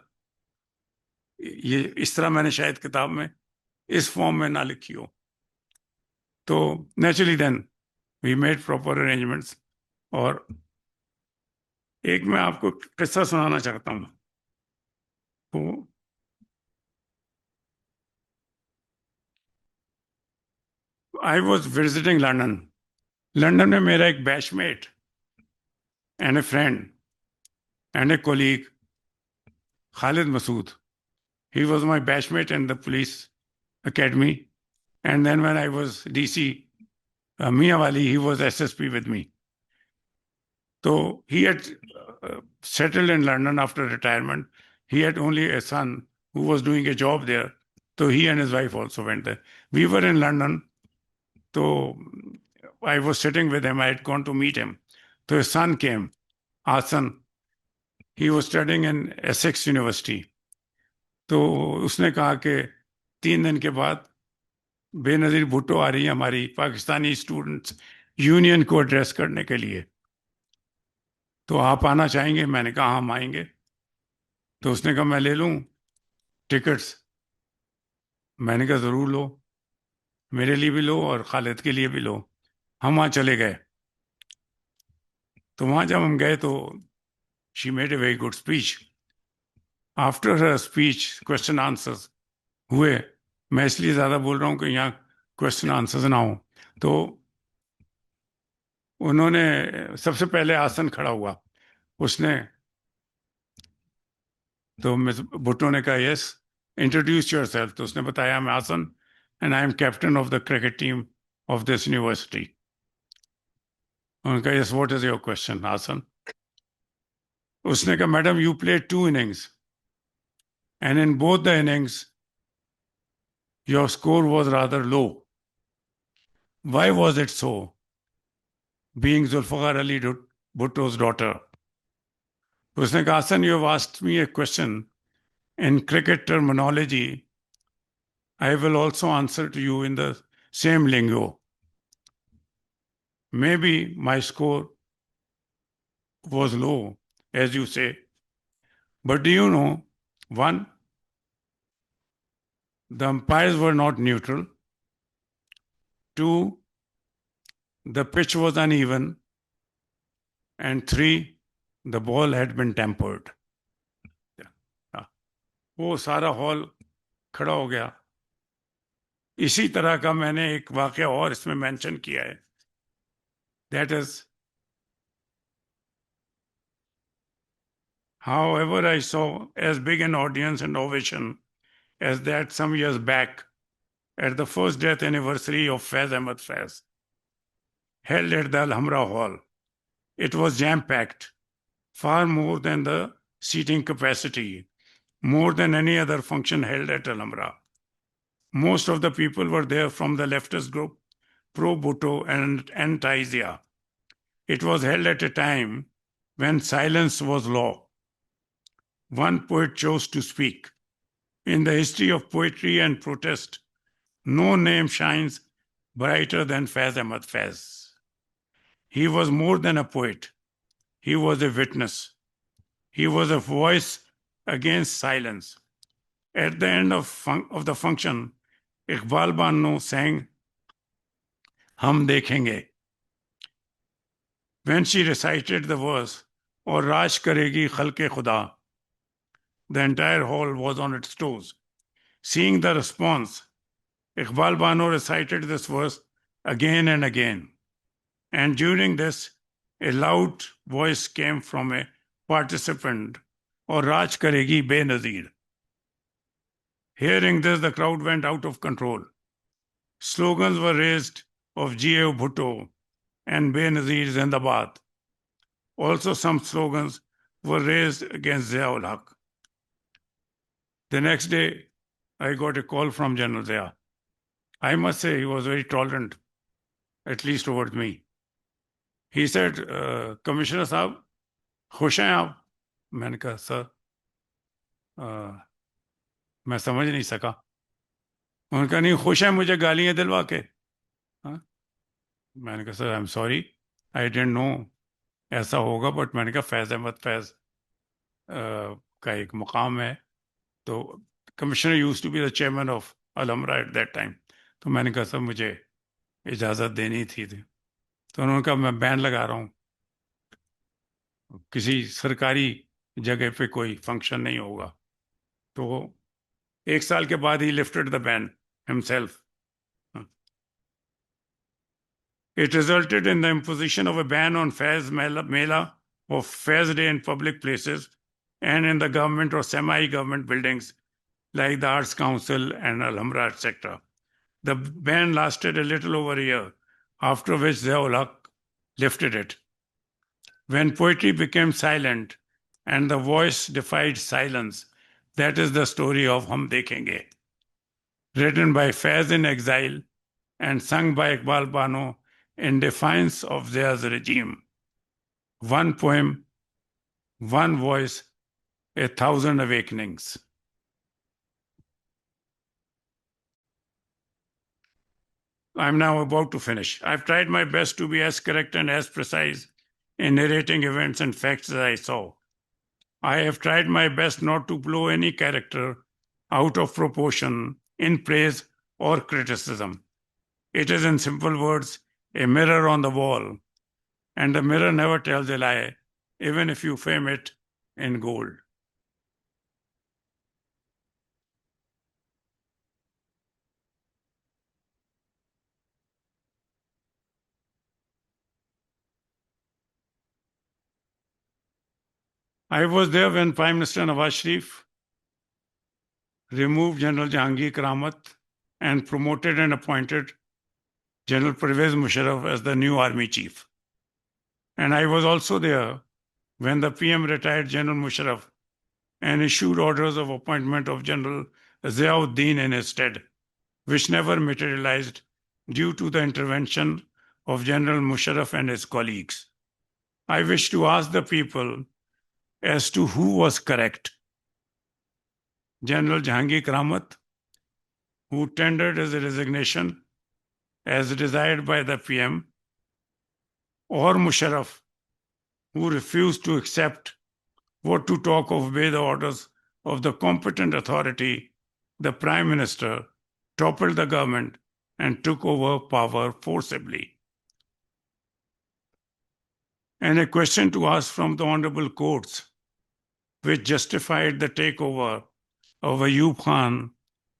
ये इस तरह मैंने शायद किताब में इस फॉर्म में ना लिखी हो. तो naturally then we made proper arrangements. और एक मैं आपको किस्सा सुनाना चाहता हूँ. तो I was visiting London. London में मेरा एक batchmate and a friend and a colleague, Khalid Masood. He was my batchmate in the police academy. And then when I was DC, Miawali, he was SSP with me. So he had settled in London after retirement. He had only a son who was doing a job there. So he and his wife also went there. We were in London So I was sitting with him. I had gone to meet him. So his son came, Asan. He was studying in Essex University. तो उसने कहा कि 3 दिन के बाद बेनज़ीर भुट्टो आ रही है हमारी पाकिस्तानी स्टूडेंट्स यूनियन को एड्रेस करने के लिए, तो आप आना चाहेंगे? मैंने कहा हम आएंगे। तो उसने कहा मैं ले लूं टिकट्स? मैंने कहा ज़रूर लो, मेरे लिए भी लो और खालिद के लिए भी लो। हम वहाँ चले गए। तो वहाँ जब हम गए तो she made a very good speech. After her speech question answers हुए। मैं इसलिए ज़्यादा बोल रहा हूँ कि यहाँ क्वेश्चन आंसर्स ना हो। तो उन्होंने सबसे पहले आसन खड़ा हुआ उसने, तो मिस भुट्टो ने कहा यस इंट्रोड्यूस योरसेल्फ। तो उसने बताया मैं आसन and I M captain of the cricket team of this university. उन्होंने कहा yes what is your question आसन? उसने कहा madam you play 2 innings and in both the innings your score was rather low. Why was it so? Being Zulfikar Ali Bhutto's daughter. उसने कहा आसन you have asked me a question in cricket terminology. I will also answer to you in the same lingo. Maybe my score was low, as you say. But do you know, one, the umpires were not neutral. Two, the pitch was uneven. And three, the ball had been tempered. वो सारा hall खड़ा हो गया। इसी तरह का मैंने एक वाकया और इसमें मेंशन किया है। That is, however, I saw as big an audience and ovation as that some years back at the first death anniversary of Faiz Ahmad Faiz, held at the Alhambra Hall. It was jam-packed, far more than the seating capacity, more than any other function held at Alhambra. Most of the people were there from the leftist group, pro-Bhutto and anti-Zia. It was held at a time when silence was law. One poet chose to speak. In the history of poetry and protest, no name shines brighter than Faiz Ahmad Faiz. He was more than a poet. He was a witness. He was a voice against silence. At the end of the function, Iqbal Bano sang Hum Dekhenge. When she recited the verse, Aur Raj Karegi Khalke Khuda, the entire hall was on its toes. Seeing the response, Iqbal Bano recited this verse again and again. And during this, a loud voice came from a participant, Aur Raj Karegi Benazir. Hearing this, the crowd went out of control. Slogans were raised of G.A. Bhutto and Benazir Zindabad. Also, some slogans were raised against Zia-ul Haq. The next day, I got a call from General Zia. I must say he was very tolerant, at least towards me. He said, Commissioner Saab, खुश हैं आप? मैंने कहा sir मैं समझ नहीं सका। उन्होंने कहा नहीं खुश हैं मुझे गालियां दिलवा के? मैंने कहा sir I am sorry I didn't know ऐसा होगा, बट मैंने कहा फैज़ अहमद फैज़ का एक मुकाम है, तो commissioner used to be the chairman of Alhamra at that time. तो मैंने कहा सर मुझे इजाज़त देनी थी। तो उन्होंने कहा मैं बैन लगा रहा हूँ, किसी सरकारी जगह पे कोई फंक्शन नहीं होगा। तो 1 साल के बाद ही lifted the ban himself. It resulted in the imposition of a ban on Faiz Mela of Faiz Day in public places and in the government or semi-government buildings like the Arts Council and Alhambra, etc. The ban lasted a little over a year, after which Zia-ul Haq lifted it. When poetry became silent and the voice defied silence, that is the story of Hum Dekhenge. Written by Faiz in exile and sung by Iqbal Bano in defiance of Zia's regime. One poem, one voice, 1,000 awakenings. I'm now about to finish. I've tried my best to be as correct and as precise in narrating events and facts as I saw. I have tried my best not to blow any character out of proportion in praise or criticism. It is, in simple words, a mirror on the wall, and the mirror never tells a lie, even if you frame it in gold. I was there when Prime Minister Nawaz Sharif removed General Jahangir Karamat and promoted and appointed General Pervez Musharraf as the new army chief. And I was also there when the PM retired General Musharraf and issued orders of appointment of General Ziauddin in his stead, which never materialized due to the intervention of General Musharraf and his colleagues. I wish to ask the people as to who was correct. General Jahangir Karamat, who tendered his resignation as desired by the PM, or Musharraf, who refused to accept, what to talk of obey the orders of the competent authority, the Prime Minister, toppled the government and took over power forcibly. And a question to ask from the honorable courts, which justified the takeover of Ayub Khan,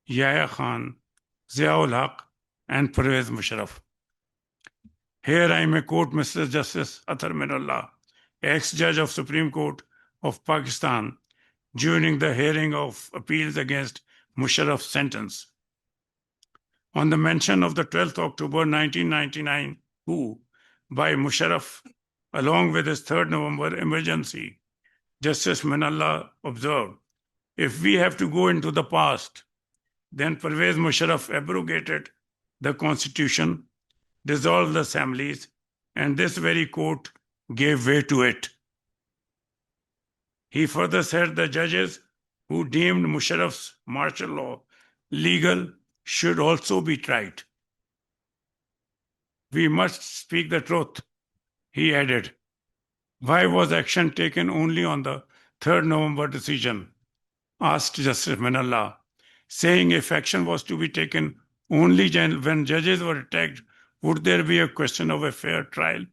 Yahya Khan, Ziaul Haq, and Pervez Musharraf. Here I may quote Mr. Justice Athar Minullah, ex-judge of Supreme Court of Pakistan, during the hearing of appeals against Musharraf's sentence. On the mention of the 12th October 1999 coup by Musharraf, along with his 3rd November emergency, Justice Minullah observed, if we have to go into the past, then Pervez Musharraf abrogated the constitution, dissolved the assemblies, and this very court gave way to it. He further said the judges who deemed Musharraf's martial law legal should also be tried. We must speak the truth, he added. Why was action taken only on the 3rd November decision? Asked Justice Minullah, saying if action was to be taken only when judges were attacked, would there be a question of a fair trial?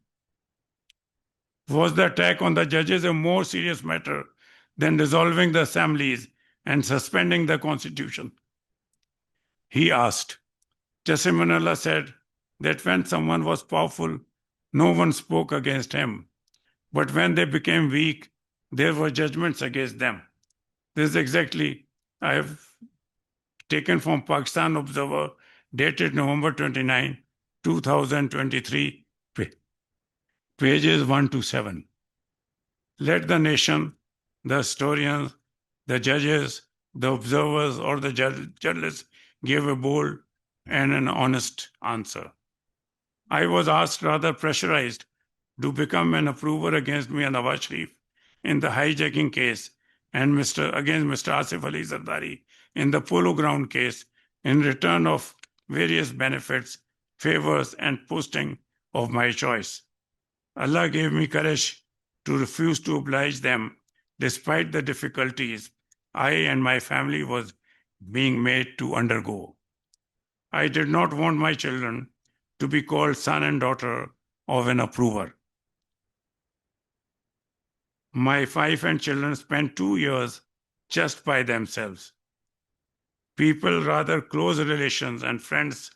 Was the attack on the judges a more serious matter than dissolving the assemblies and suspending the constitution? He asked. Justice Minullah said that when someone was powerful, no one spoke against him. But when they became weak, there were judgments against them. This is exactly I have taken from Pakistan Observer, dated November 29, 2023, pages 1 to 7. Let the nation, the historians, the judges, the observers, or the journalists give a bold and an honest answer. I was asked, rather pressurized, to become an approver against me and Nawaz Sharif in the hijacking case and against Mr. Asif Ali Zardari in the Polo Ground case in return of various benefits, favors, and posting of my choice. Allah gave me courage to refuse to oblige them despite the difficulties I and my family was being made to undergo. I did not want my children to be called son and daughter of an approver. My wife and children spent 2 years just by themselves. People, rather close relations and friends,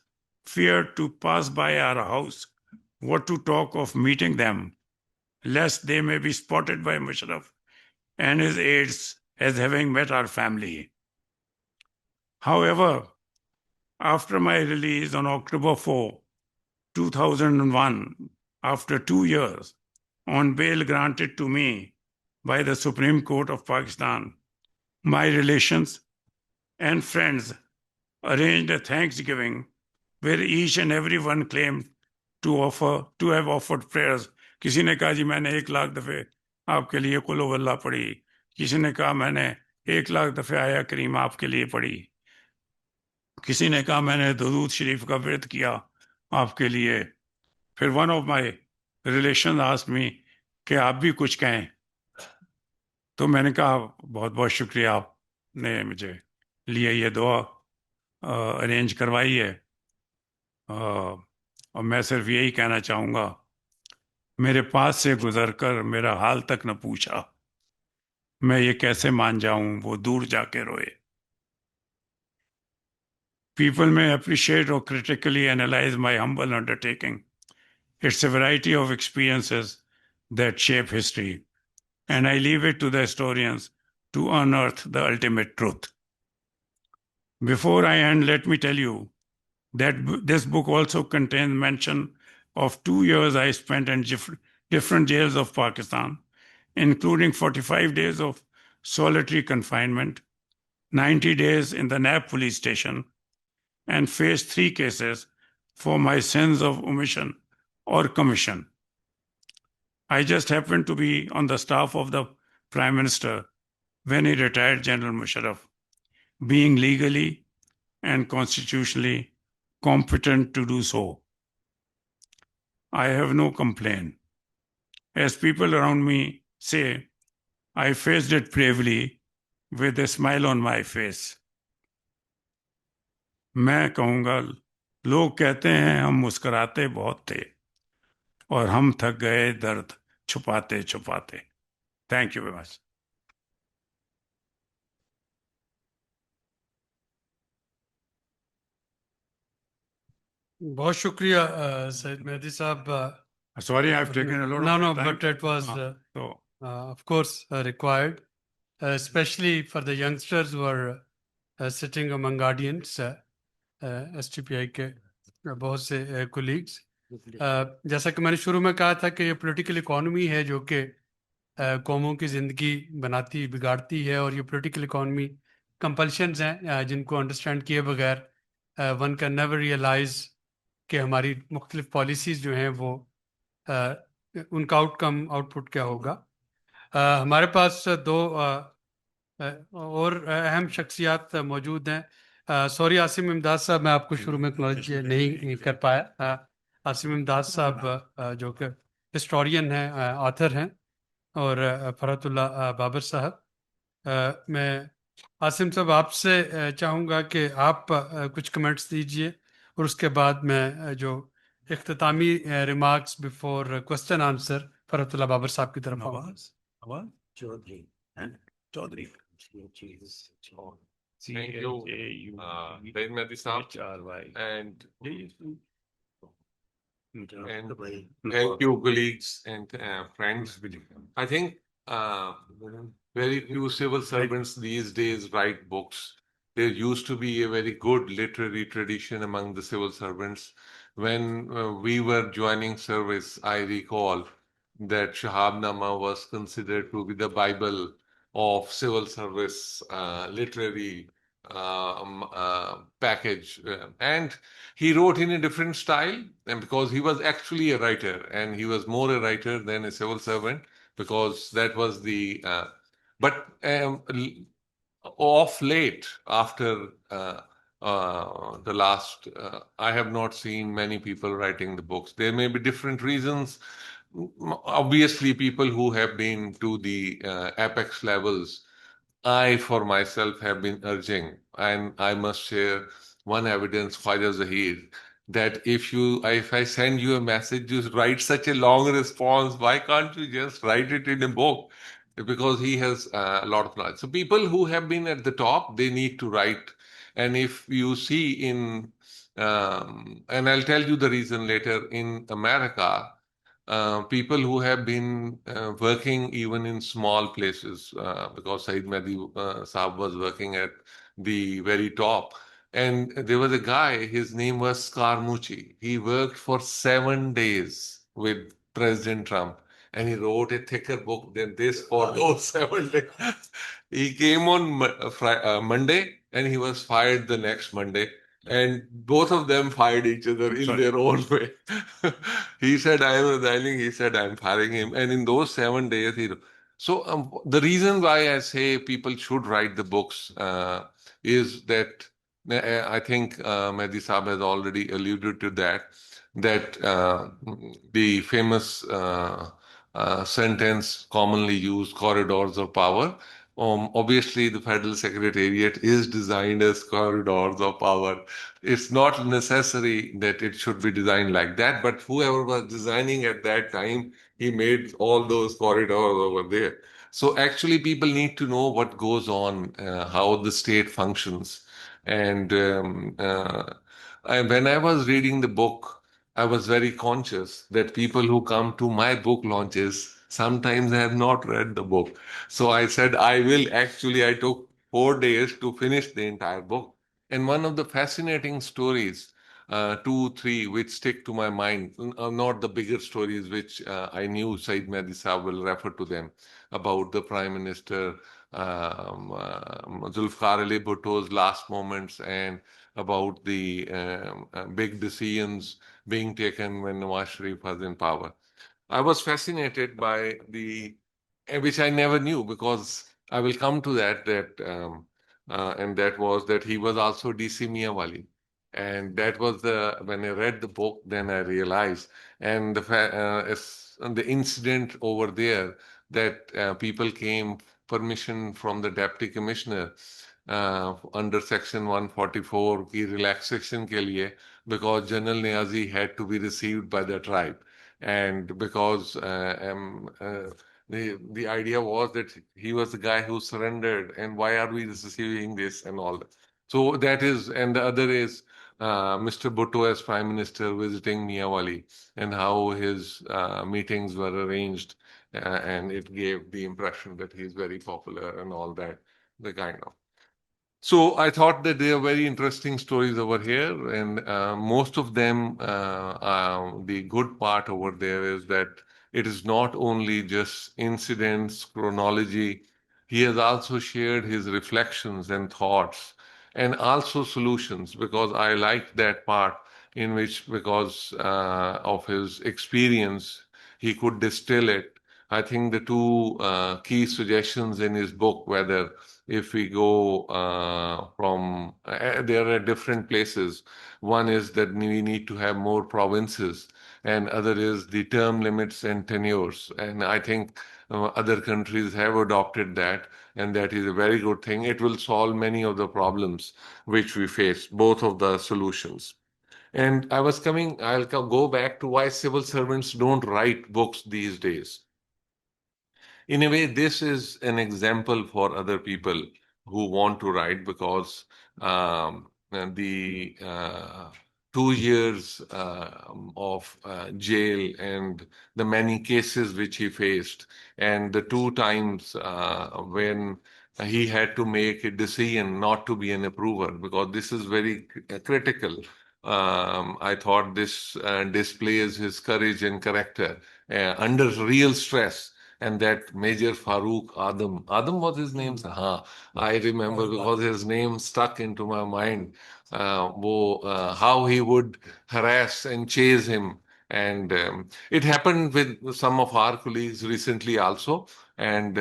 feared to pass by our house, what to talk of meeting them, lest they may be spotted by Musharraf and his aides as having met our family. However, after my release on October 4, 2001, after 2 years, on bail granted to me by the Supreme Court of Pakistan, my relations and friends arranged a Thanksgiving where each and every one claimed to have offered prayers. किसी ने कहा जी मैंने 1,00,000 दफे आपके लिए कुल वल्ला पढ़ी, किसी ने कहा मैंने 1,00,000 दफे आया करीम आपके लिए पढ़ी, किसी ने कहा मैंने दरूद शरीफ का व्रत किया आपके लिए. फिर one of my relation asked me कि आप भी कुछ कहें. तो मैंने कहा बहुत बहुत शुक्रिया आपने मुझे लिए ये दुआ अरेंज करवाई है. और मैं सिर्फ यही कहना चाहूँगा, मेरे पास से गुजरकर मेरा हाल तक न पूछा, मैं ये कैसे मान जाऊं वो दूर जाके रोए. People may appreciate or critically analyze my humble undertaking. It's a variety of experiences that shape history, and I leave it to the historians to unearth the ultimate truth. Before I end, let me tell you that this book also contains mention of 2 years I spent in different jails of Pakistan, including 45 days of solitary confinement, 90 days in the NAB police station, and faced 3 cases for my sins of omission or commission. I just happened to be on the staff of the Prime Minister when he retired General Musharraf, being legally and constitutionally competent to do so. I have no complaint. As people around me say, I faced it bravely with a smile on my face. मैं कहूँगा, लोग कहते हैं हम मुस्कुराते बहुत थे और हम थक गए दर्द छुपाते छुपाते. Thank you very much. बहुत शुक्रिया सैयद मेहदी साहब. Sorry, I've taken a lot No, of no, time. but it was, So, of course, required, especially for the youngsters who are sitting among audience, SDPI के बहुत से colleagues. जैसा कि मैंने शुरू में कहा था कि ये पॉलिटिकल इकोनॉमी है जो कि कौमों की ज़िंदगी बनाती बिगाड़ती है, और ये पॉलिटिकल इकोनॉमी कंपल्शंस हैं जिनको अंडरस्टैंड किए बगैर वन कैन नेवर रियलाइज कि हमारी मुख्तलिफ पॉलिसीज़ जो हैं वो उनका आउटपुट क्या होगा. हमारे पास 2 और अहम शख्सियात मौजूद हैं. सॉरी आसिम इमदाद साहब, मैं आपको शुरू में एक्नॉलेज नहीं कर पाया. आसिम इमदाद साहब जो कि हिस्टोरियन हैं, ऑथर हैं, और फरहतुल्ला बाबर साहब. मैं आसिम साहब आपसे चाहूँगा कि आप कुछ कमेंट्स दीजिए, और उसके बाद मैं जो इख्तितामी remarks before question answer Farhatullah Babar साहब की तरफ आऊँगा. Chaudhary. Thank you, Syed Mehdi Saab, and thank you, colleagues and friends. I think very few civil servants these days write books. There used to be a very good literary tradition among the civil servants. When we were joining service, I recall that Shahabnama was considered to be the Bible of civil service literary package. And he wrote in a different style, and because he was actually a writer, and he was more a writer than a civil servant, because that was the but of late, after the last, I have not seen many people writing the books. There may be different reasons. Obviously, people who have been to the apex levels, I, for myself, have been urging, and I must share one evidence, Khwaja Zahir, that if I send you a message, you write such a long response, why can't you just write it in a book? Because he has a lot of knowledge. So people who have been at the top, they need to write. And if you see in, and I'll tell you the reason later, in America, people who have been working even in small places, because Syed Mehdi Saab was working at the very top. And there was a guy, his name was Scaramucci. He worked for 7 days with President Trump, and he wrote a thicker book than this for those 7 days. He came on Monday, and he was fired the next Monday. And both of them fired each other in Sorry. their own way. He said, I am resigning. He said, I'm firing him. And in those 7 days, so the reason why I say people should write the books is that I think Mehdi Saab has already alluded to that the famous sentence commonly used, corridors of power. Obviously, the Federal Secretariat is designed as corridors of power. It's not necessary that it should be designed like that, but whoever was designing at that time, he made all those corridors over there. So actually, people need to know what goes on, how the state functions. And when I was reading the book, I was very conscious that people who come to my book launches sometimes have not read the book. So I said, I took 4 days to finish the entire book. And one of the fascinating stories, two, three, which stick to my mind, not the bigger stories, which I knew Said Mehdi Saab will refer to them, about the Prime Minister Zulfikar Ali Bhutto's last moments, and about the big decisions being taken when Nawaz Sharif was in power. I was fascinated by which I never knew, because I will come to and that was that he was also DC Miawali. And that was when I read the book, then I realized, and the incident over there, that people came permission from the deputy commissioner under section 144 की relaxation के लिए, because General Niazi had to be received by the tribe. And because the idea was that he was the guy who surrendered, and why are we receiving this and all that. So that is, and the other is Mr. Bhutto as Prime Minister visiting Miawali, and how his meetings were arranged, and it gave the impression that he's very popular and all that, the kind of. So I thought that there are very interesting stories over here, and most of them, the good part over there is that it is not only just incidents, chronology. He has also shared his reflections and thoughts, and also solutions, because I like that part in which, because of his experience, he could distill it. I think the two key suggestions in his book, whether if we go there are different places. One is that we need to have more provinces, and other is the term limits and tenures. And I think other countries have adopted that, and that is a very good thing. It will solve many of the problems which we face, both of the solutions. And I'll go back to why civil servants don't write books these days. In a way, this is an example for other people who want to write, because the 2 years of jail, and the many cases which he faced, and the two times when he had to make a decision not to be an approver, because this is very critical. I thought this displays his courage and character under real stress. And that Major Farooq Adam was his name. I remember, because his name stuck into my mind. How he would harass and chase him. And it happened with some of our colleagues recently also. And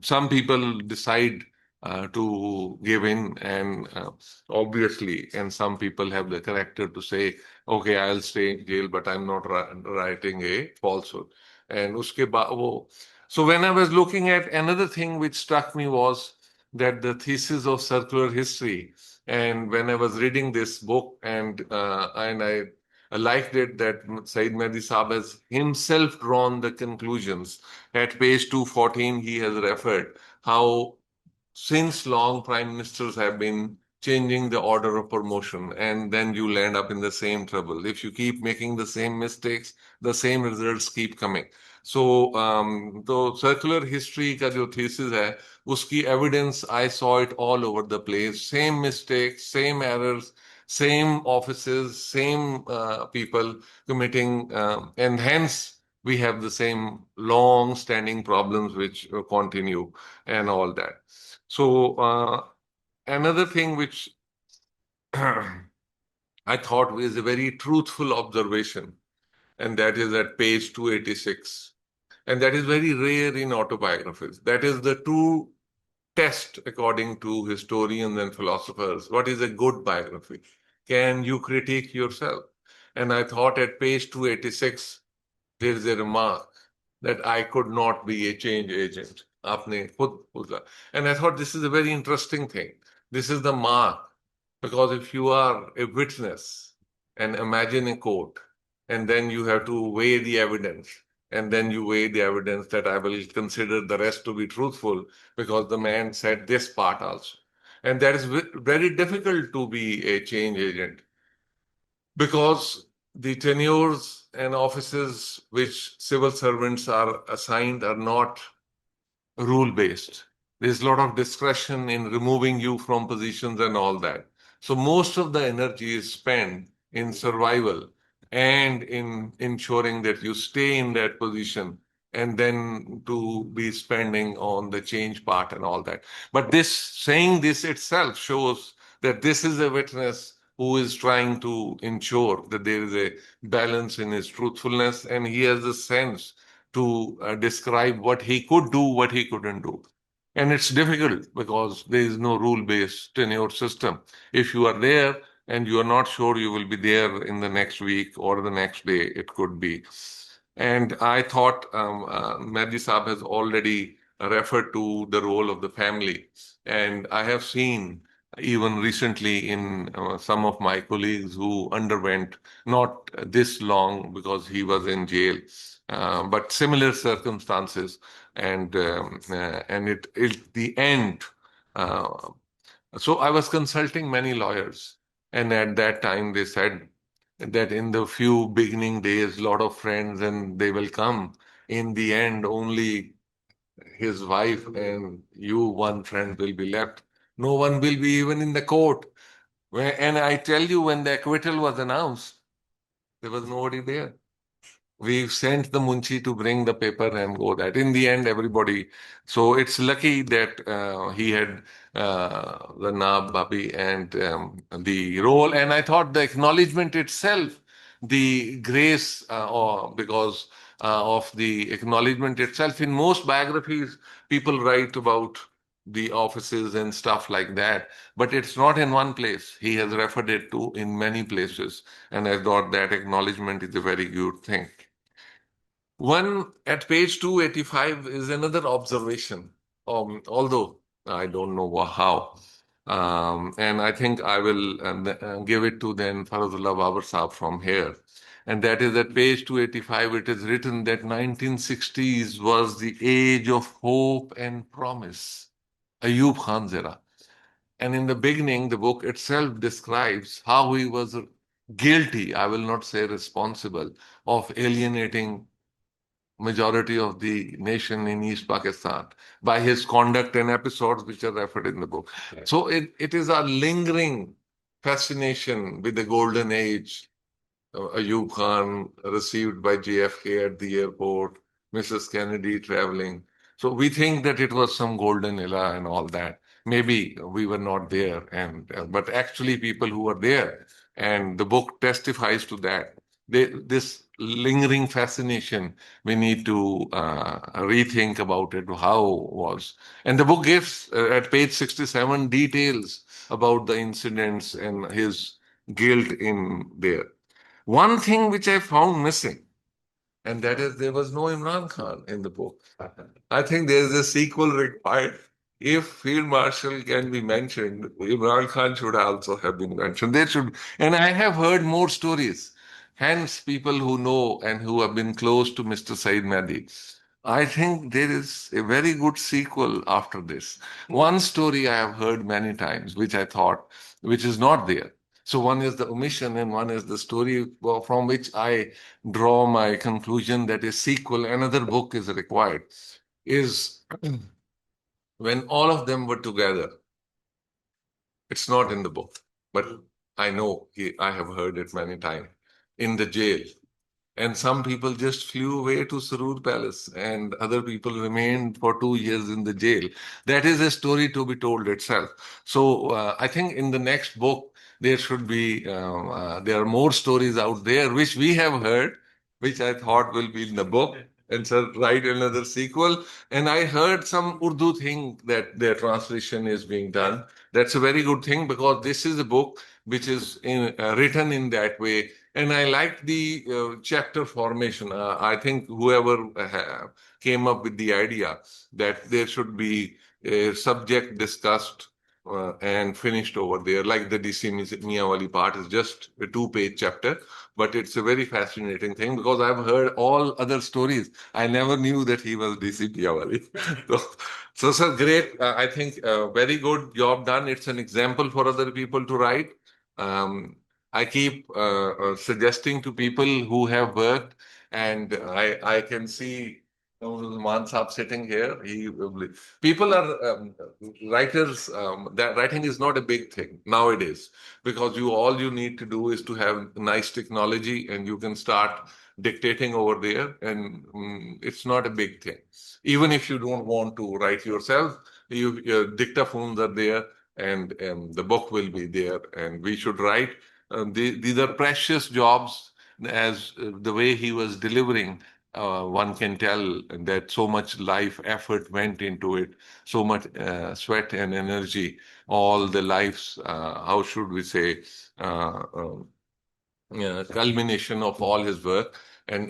some people decide to give in, and obviously, and some people have the character to say, okay, I'll stay in jail, but I'm not writing a falsehood. And uske so when I was looking at, another thing which struck me was that the thesis of circular history. And when I was reading this book, and I liked it that Said Mehdi Saab has himself drawn the conclusions. At page 214, he has referred how since long prime ministers have been changing the order of promotion, and then you land up in the same trouble. If you keep making the same mistakes, the same results keep coming. So तो circular history का जो thesis है, उसकी evidence, I saw it all over the place. Same mistakes, same errors, same offices, same people committing, and hence we have the same long-standing problems which continue and all that. So another thing which I thought is a very truthful observation, and that is at page 286. And that is very rare in autobiographies. That is the true test, according to historians and philosophers. What is a good biography? Can you critique yourself? And I thought at page 286, there is a remark that I could not be a change agent. आपने खुद बोला. And I thought this is a very interesting thing. This is the mark, because if you are a witness and imagine a court, and then you have to weigh the evidence, and then you weigh the evidence that I will consider the rest to be truthful because the man said this part also. And that is very difficult to be a change agent, because the tenures and offices which civil servants are assigned are not rule based. There's a lot of discretion in removing you from positions and all that. So most of the energy is spent in survival and in ensuring that you stay in that position, and then to be spending on the change part and all that. But this saying this itself shows that this is a witness who is trying to ensure that there is a balance in his truthfulness, and he has a sense to describe what he could do, what he couldn't do. And it's difficult because there is no rule-based tenure system. If you are there and you are not sure you will be there in the next week or the next day, it could be. And I thought Mehdi Saab has already referred to the role of the family. And I have seen even recently in some of my colleagues who underwent not this long because he was in jail, but similar circumstances, and it the end. Uh, so I was consulting many lawyers, and at that time they said that in the few beginning days, a lot of friends and they will come. In the end, only his wife and you, one friend, will be left. No one will be even in the court. And I tell you, when the acquittal was announced, there was nobody there. We sent the Munshi to bring the paper and go that. In the end, everybody. So it's lucky that he had the Naab Babi and the role. And I thought the acknowledgement itself, the grace, or because of the acknowledgement itself, in most biographies, people write about the offices and stuff like that, but it's not in one place. He has referred it to in many places, and I thought that acknowledgement is a very good thing. One at page 285 is another observation, although I don't know how. And I think I will give it to then Farhatullah Babar Saab from here. And that is at page 285, it is written that 1960s was the age of hope and promise. Ayub Khan Zera. And in the beginning, the book itself describes how he was guilty, I will not say responsible, of alienating majority of the nation in East Pakistan by his conduct and episodes which are referred in the book. Right. So it is a lingering fascination with the golden age. Ayub Khan received by JFK at the airport, Mrs. Kennedy traveling. So we think that it was some golden era and all that. Maybe we were not there, and but actually people who were there, and the book testifies to that. This lingering fascination, we need to rethink about it, how was. And the book gives, at page 67, details about the incidents and his guilt in there. One thing which I found missing, and that is there was no Imran Khan in the book. I think there is a sequel required. If Field Marshal can be mentioned, Imran Khan should also have been mentioned. They should, and I have heard more stories. Hence, people who know and who have been close to Mr. Syed Mehdi. I think there is a very good sequel after this. One story I have heard many times, which I thought, which is not there. So one is the omission and one is the story from which I draw my conclusion that a sequel, another book is required, is when all of them were together. It's not in the book, but I know I have heard it many times in the jail. And some people just flew away to Sarur Palace, and other people remained for 2 years in the jail. That is a story to be told itself. So I think in the next book, there should be, there are more stories out there which we have heard, which I thought will be in the book, and so write another sequel. And I heard some Urdu thing that their translation is being done. That's a very good thing, because this is a book which is written in that way. And I like the chapter formation. I think whoever came up with the idea that there should be a subject discussed and finished over there, like the DC Miawali part is just a 2-page chapter, but it's a very fascinating thing, because I've heard all other stories. I never knew that he was DC Miawali. So, sir, great. I think very good job done. It's an example for other people to write. I keep suggesting to people who have worked, and I can see Man Saab sitting here. People are writers. That writing is not a big thing nowadays, because all you need to do is to have nice technology, and you can start dictating over there, and it's not a big thing. Even if you don't want to write yourself, your dictaphones are there, and the book will be there, and we should write. These are precious jobs, as the way he was delivering. One can tell that so much life effort went into it, so much sweat and energy, all the life's, how should we say, culmination of all his work. And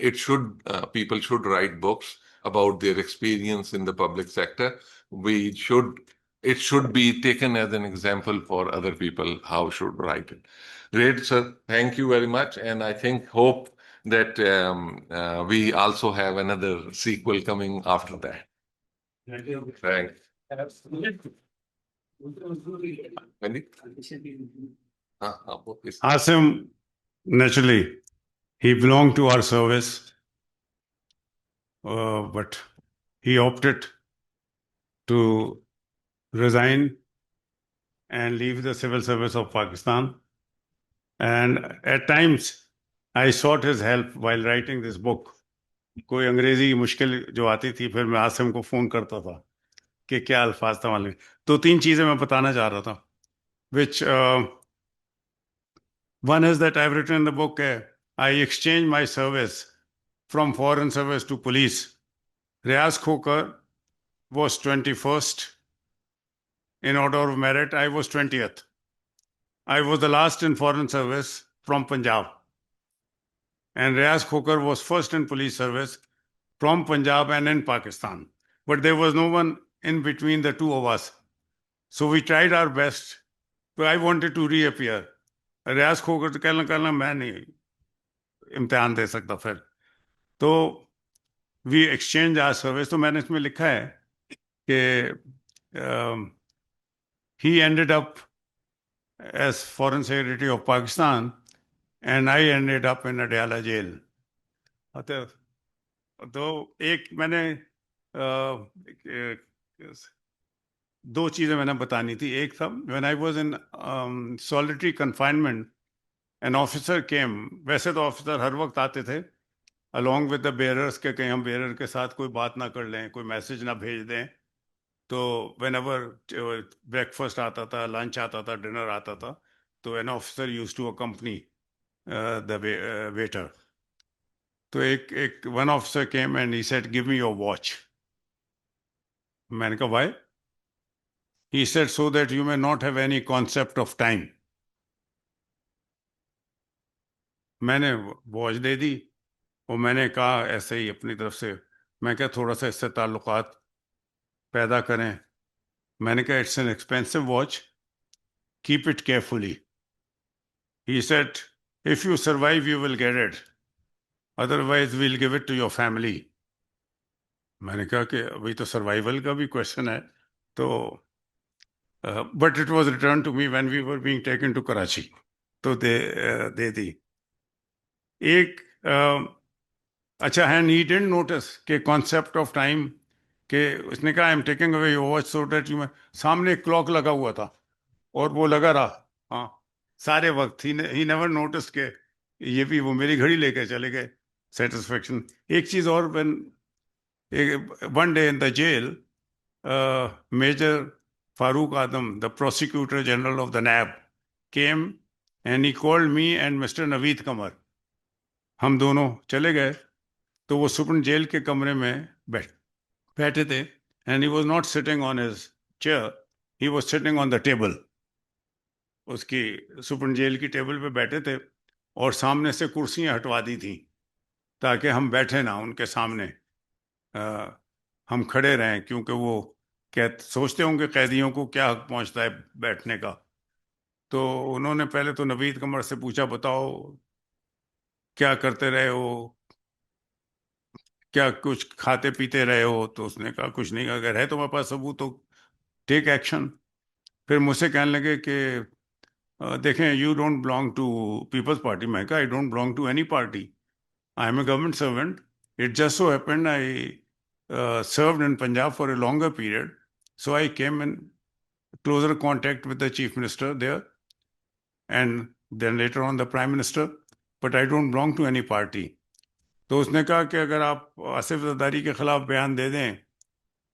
people should write books about their experience in the public sector. It should be taken as an example for other people how should write it. Great, sir. Thank you very much. And I hope that we also have another sequel coming after that. Thanks. Wendy? Please. Asim, naturally, he belonged to our service, but he opted to resign and leave the civil service of Pakistan. And at times, I sought his help while writing this book. कोई अंग्रेजी मुश्किल जो आती थी, फिर मैं आसिम को phone करता था कि क्या अल्फाज था मालूम। तो 3 चीजें मैं बताना चाह रहा था, which one is that I've written in the book, I exchanged my service from foreign service to police. Riaz Khokar was 21st in order of merit. I was 20th. I was the last in foreign service from Punjab. And Riaz Khokar was first in police service from Punjab and in Pakistan. But there was no one in between the two of us. So we tried our best. But I wanted to reappear. Riaz Khokar to कहना मैं नहीं इम्तिहान दे सकता फिर. तो we exchanged our service. तो मैंने इसमें लिखा है कि he ended up as Foreign Secretary of Pakistan, and I ended up in Adiala jail. तो एक मैंने 2 चीजें मैंने बतानी थी. एक था, when I was in solitary confinement, an officer came. वैसे तो ऑफिसर हर वक्त आते थे along with the bearers, के कहीं हम बेरर के साथ कोई बात ना कर लें, कोई मैसेज ना भेज दें. तो whenever breakfast आता था, lunch आता था, dinner आता था, तो an officer used to accompany the waiter. तो one officer came and he said, "Give me your watch." मैंने कहा, "Why?" He said, "So that you may not have any concept of time." मैंने watch दे दी और मैंने कहा ऐसे ही अपनी तरफ से, मैं क्या थोड़ा सा इससे ताल्लुकात पैदा करें. मैंने कहा, "It's an expensive watch. Keep it carefully." He said, "If you survive, you will get it. Otherwise, we'll give it to your family." मैंने कहा कि अभी तो सर्वाइवल का भी क्वेश्चन है. तो but it was returned to me when we were being taken to Karachi. तो दे दी. एक अच्छा है, he didn't notice के concept of time कि उसने कहा, "I'm taking away your watch so that you." सामने एक क्लॉक लगा हुआ था और वो लगा रहा, हाँ, सारे वक्त. He never noticed के ये भी वो मेरी घड़ी लेके चले गए. satisfaction. एक चीज और, when one day in the jail, Major Farooq Adam, the Prosecutor General of the NAB, came and he called me and Mr. Naveed Kamar. हम दोनों चले गए तो वो सुप्रीम जेल के कमरे में बैठे थे, and he was not sitting on his chair, he was sitting on the table. उसकी सुप्रीम जेल की टेबल पे बैठे थे और सामने से कुर्सियां हटवा दी थी ताकि हम बैठे ना उनके सामने, हम खड़े रहें, क्योंकि वो सोचते होंगे कैदियों को क्या हक पहुंचता है बैठने का। तो उन्होंने पहले तो नवीद कमर से पूछा, बताओ क्या करते रहे हो, क्या कुछ खाते पीते रहे हो? तो उसने कहा कुछ नहीं, अगर है तुम्हारे पास सबूत तो टेक एक्शन। फिर मुझसे कहने लगे कि देखें, you don't belong to Peoples Party. मैं कहा I don't belong to any party, I am a government servant, it just so happened I served in Punjab for a longer period, so I came in closer contact with the chief minister there and then later on the prime minister, but I don't belong to any party. तो उसने कहा कि अगर आप आसिफ जरदारी के खिलाफ बयान दे दें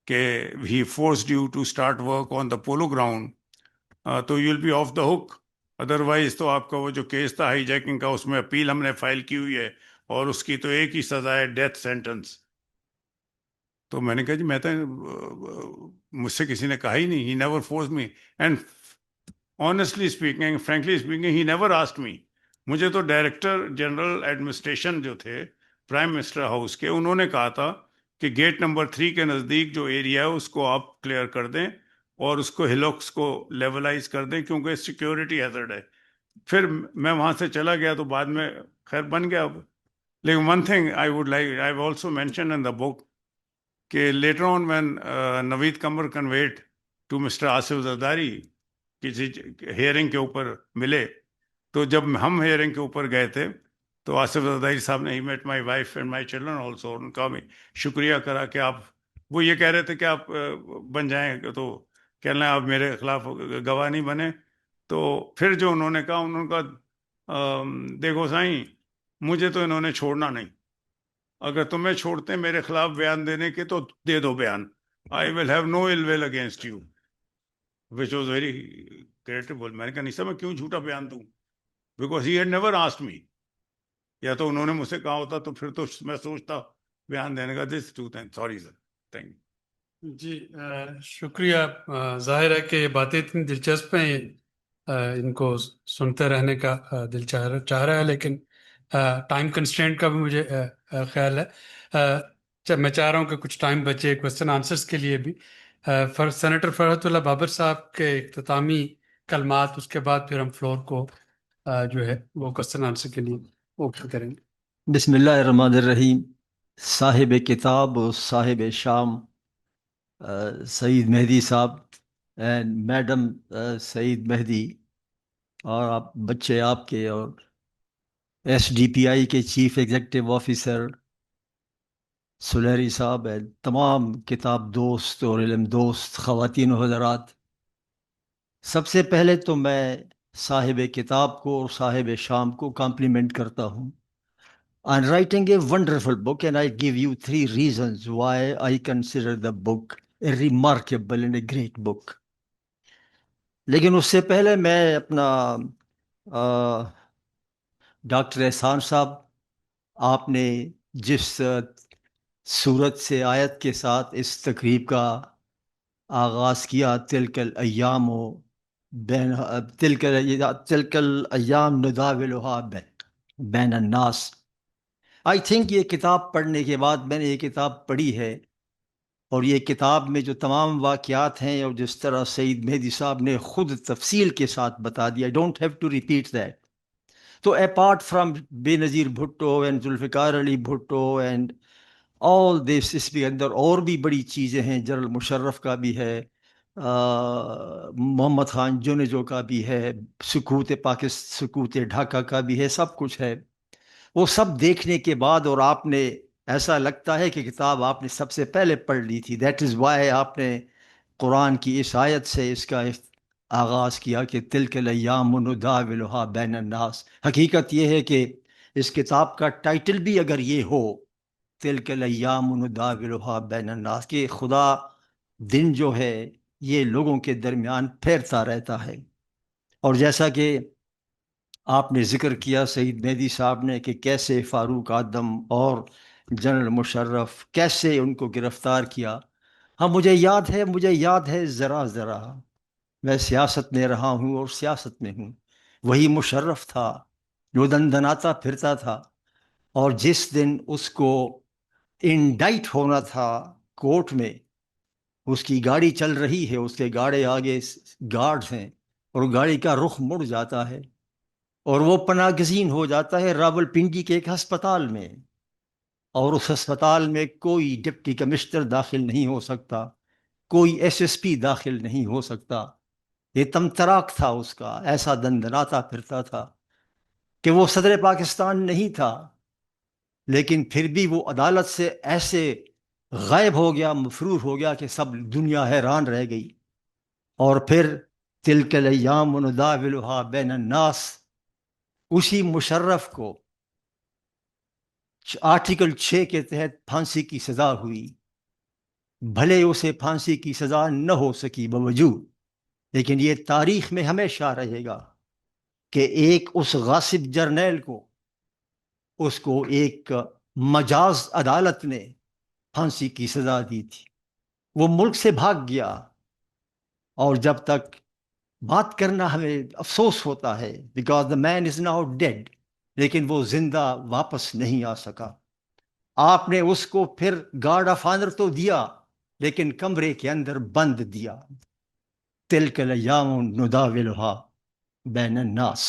कि he forced you to start work on the polo ground, तो you'll be off the hook, otherwise तो आपका वो जो केस था हाईजैकिंग का, उसमें अपील हमने फाइल की हुई है और उसकी तो एक ही सजा है, डेथ सेंटेंस। तो मैंने कहा जी मैं तो, मुझसे किसी ने कहा ही नहीं, he never force me, and honestly speaking, frankly speaking, he never asked मी। मुझे तो डायरेक्टर जनरल एडमिनिस्ट्रेशन जो थे प्राइम मिनिस्टर हाउस के, उन्होंने कहा था कि गेट नंबर 3 के नज़दीक जो एरिया है उसको आप क्लियर कर दें और उसको हिलॉक्स को लेवलाइज कर दें क्योंकि सिक्योरिटी हैजर्ड है। फिर मैं वहाँ से चला गया तो बाद में खैर बन गया। लेकिन one thing I would like, I have also mention in the book कि later on when Naveed Kamar conveyed to Mr. Asif Zardari किसी हेयरिंग के ऊपर मिले, तो जब हम हेयरिंग के ऊपर गए थे तो आसिफ जरदारी साहब ने, he met my wife and my children also, उनका भी शुक्रिया करा कि आप, वो ये कह रहे थे कि आप बन जाएं, तो कहना आप मेरे खिलाफ गवाह नहीं बने। तो फिर जो उन्होंने कहा, उन्होंने कहा देखो साईं, मुझे तो इन्होंने छोड़ना नहीं, अगर तुम्हें छोड़ते मेरे खिलाफ बयान देने के तो दे दो बयान, I will have no ill will against you, which was very credible. मैंने कहा नहीं सर, मैं क्यों झूठा बयान दूं, because he had never asked me, या तो उन्होंने मुझसे कहा होता तो फिर तो मैं सोचता बयान देने का। This to thank, sorry sir, thank you. जी शुक्रिया। जाहिर है कि ये बातें इतनी दिलचस्प हैं, इनको सुनते रहने का दिल चाह रहा है, लेकिन टाइम कंस्ट्रेंट का भी मुझे ख्याल है। मैं चाह रहा हूँ कि कुछ टाइम बचे क्वेश्चन आंसर्स के लिए भी। सेनेटर फरहतुल्लाह बाबर साहब के इख्तितामी कलमात, उसके बाद फिर हम फ्लोर को जो है वो क्वेश्चन आंसर के लिए ओपन करेंगे। बिस्मिल्लाहिर्रहमानिर्रहीम। साहिब किताब और साहिब शाम सईद मेहदी साहब एंड मैडम सईद मेहदी, और आप बच्चे आपके, और SDPI के चीफ एग्जीक्यूटिव ऑफिसर सुलेरी साहब एंड तमाम किताब दोस्त और इल्म दोस्त ख़वातीन और हज़रात, सबसे पहले तो मैं साहिब किताब को और साहिब शाम को कॉम्प्लीमेंट करता हूँ on writing a wonderful book, and I give you 3 reasons why I consider the book a remarkable and a great book. लेकिन उससे पहले मैं अपना डॉक्टर एहसान साहब, आपने जिस सूरत से आयत के साथ इस तकरीब का आगाज़ किया, तिलकल अय्याम नुदाविलुहा बैन अन्नास, आई थिंक ये किताब पढ़ने के बाद, मैंने ये किताब पढ़ी है और ये किताब में जो तमाम वाक़यात हैं और जिस तरह सईद मेहदी साहब ने ख़ुद तफसील के साथ बता दिया, I don't have to repeat that. तो apart from Benazir Bhutto and Zulfikar Ali Bhutto and all this, इसके अंदर और भी बड़ी चीज़ें हैं, जनरल मुशर्रफ का भी है, मोहम्मद ख़ान जुनेजो का भी है, सुकूत ढाका का भी है, सब कुछ है। वो सब देखने के बाद, और आपने, ऐसा लगता है कि किताब आपने सबसे पहले पढ़ ली थी, दैट इज़ वाई आपने कुरान की इस आयत से इसका आगाज़ किया कि तिलकल अय्याम नुदाविलुहा बैन अन्नास। हकीकत यह है कि इस किताब का टाइटल भी अगर ये हो, तिलकल अय्याम नुदाविलुहा बैनन्नास, कि खुदा दिन जो है ये लोगों के दरमियान फेरता रहता है। और जैसा कि आपने जिक्र किया सईद मेहदी साहब ने कि कैसे फारूक आदम और जनरल मुशर्रफ कैसे उनको गिरफ्तार किया। हाँ, मुझे याद है ज़रा ज़रा, मैं सियासत में रहा हूँ और सियासत में हूँ। वही मुशर्रफ था जो दंदनाता फिरता था, और जिस दिन उसको इंडाइट होना था कोर्ट में, उसकी गाड़ी चल रही है, उसके गाड़ी आगे गार्ड्स हैं, और गाड़ी का रुख मुड़ जाता है और वो पनागजीन हो जाता है रावलपिंडी के एक अस्पताल में, और उस अस्पताल में कोई डिप्टी कमिश्नर दाखिल नहीं हो सकता, कोई एसएसपी दाखिल नहीं हो सकता। ये तमतराक था उसका, ऐसा दंदनाता फिरता था कि वो सदर पाकिस्तान नहीं था, लेकिन फिर भी वो अदालत से ऐसे गायब हो गया, मफरूर हो गया कि सब दुनिया हैरान रह गई। और फिर तिलकल अय्याम नुदाविलुहा बैनन्नास, उसी मुशर्रफ को आर्टिकल 6 के तहत फांसी की सजा हुई। भले उसे फांसी की सजा न हो सकी बावजूद, लेकिन ये तारीख में हमेशा रहेगा कि एक उस गासिब जर्नैल को, उसको एक मजाज अदालत ने फांसी की सजा दी थी। वो मुल्क से भाग गया, और जब तक बात करना हमें अफसोस होता है, because the man is now dead, लेकिन वो जिंदा वापस नहीं आ सका। आपने उसको फिर गार्ड ऑफ ऑनर तो दिया, लेकिन कमरे के अंदर बंद दिया। तिलकल अय्याम नुदाविलुहा बैनन्नास।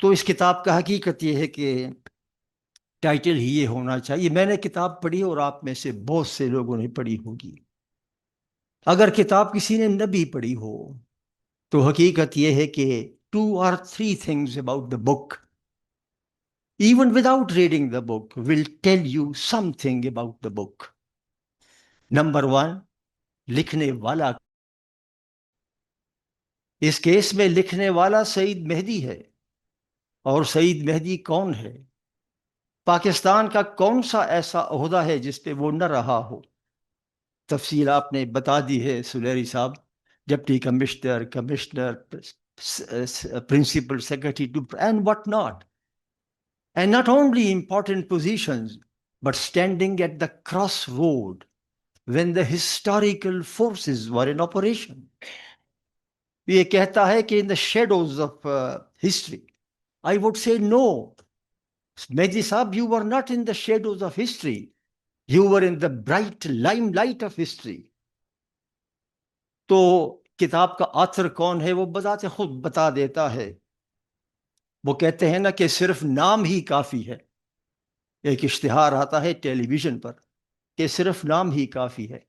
तो इस किताब का हकीकत यह है कि टाइटल ही ये होना चाहिए। मैंने किताब पढ़ी और आप में से बहुत से लोगों ने पढ़ी होगी। अगर किताब किसी ने न भी पढ़ी हो, तो हकीकत यह है कि 2 or 3 things about the book, even without reading the book, will tell you something about the book. Number 1, लिखने वाला। इस केस में लिखने वाला सईद मेहदी है। और सईद मेहदी कौन है? पाकिस्तान का कौन सा ऐसा ओहदा है जिस पे वो न रहा हो? तफसील आपने बता दी है Suleri sahab, deputy commissioner, principal secretary to and what not, and not only important positions, but standing at the crossroad when the historical forces were in operation. ये कहता है कि in the shadows of history. I would say no. Mehdi Saab, you were not in the shadows of history. You were in the bright limelight of history. तो किताब का author कौन है वो बजाते खुद बता देता है। वो कहते हैं ना कि सिर्फ नाम ही काफी है। एक इश्तिहार आता है टेलीविजन पर कि सिर्फ नाम ही काफी है।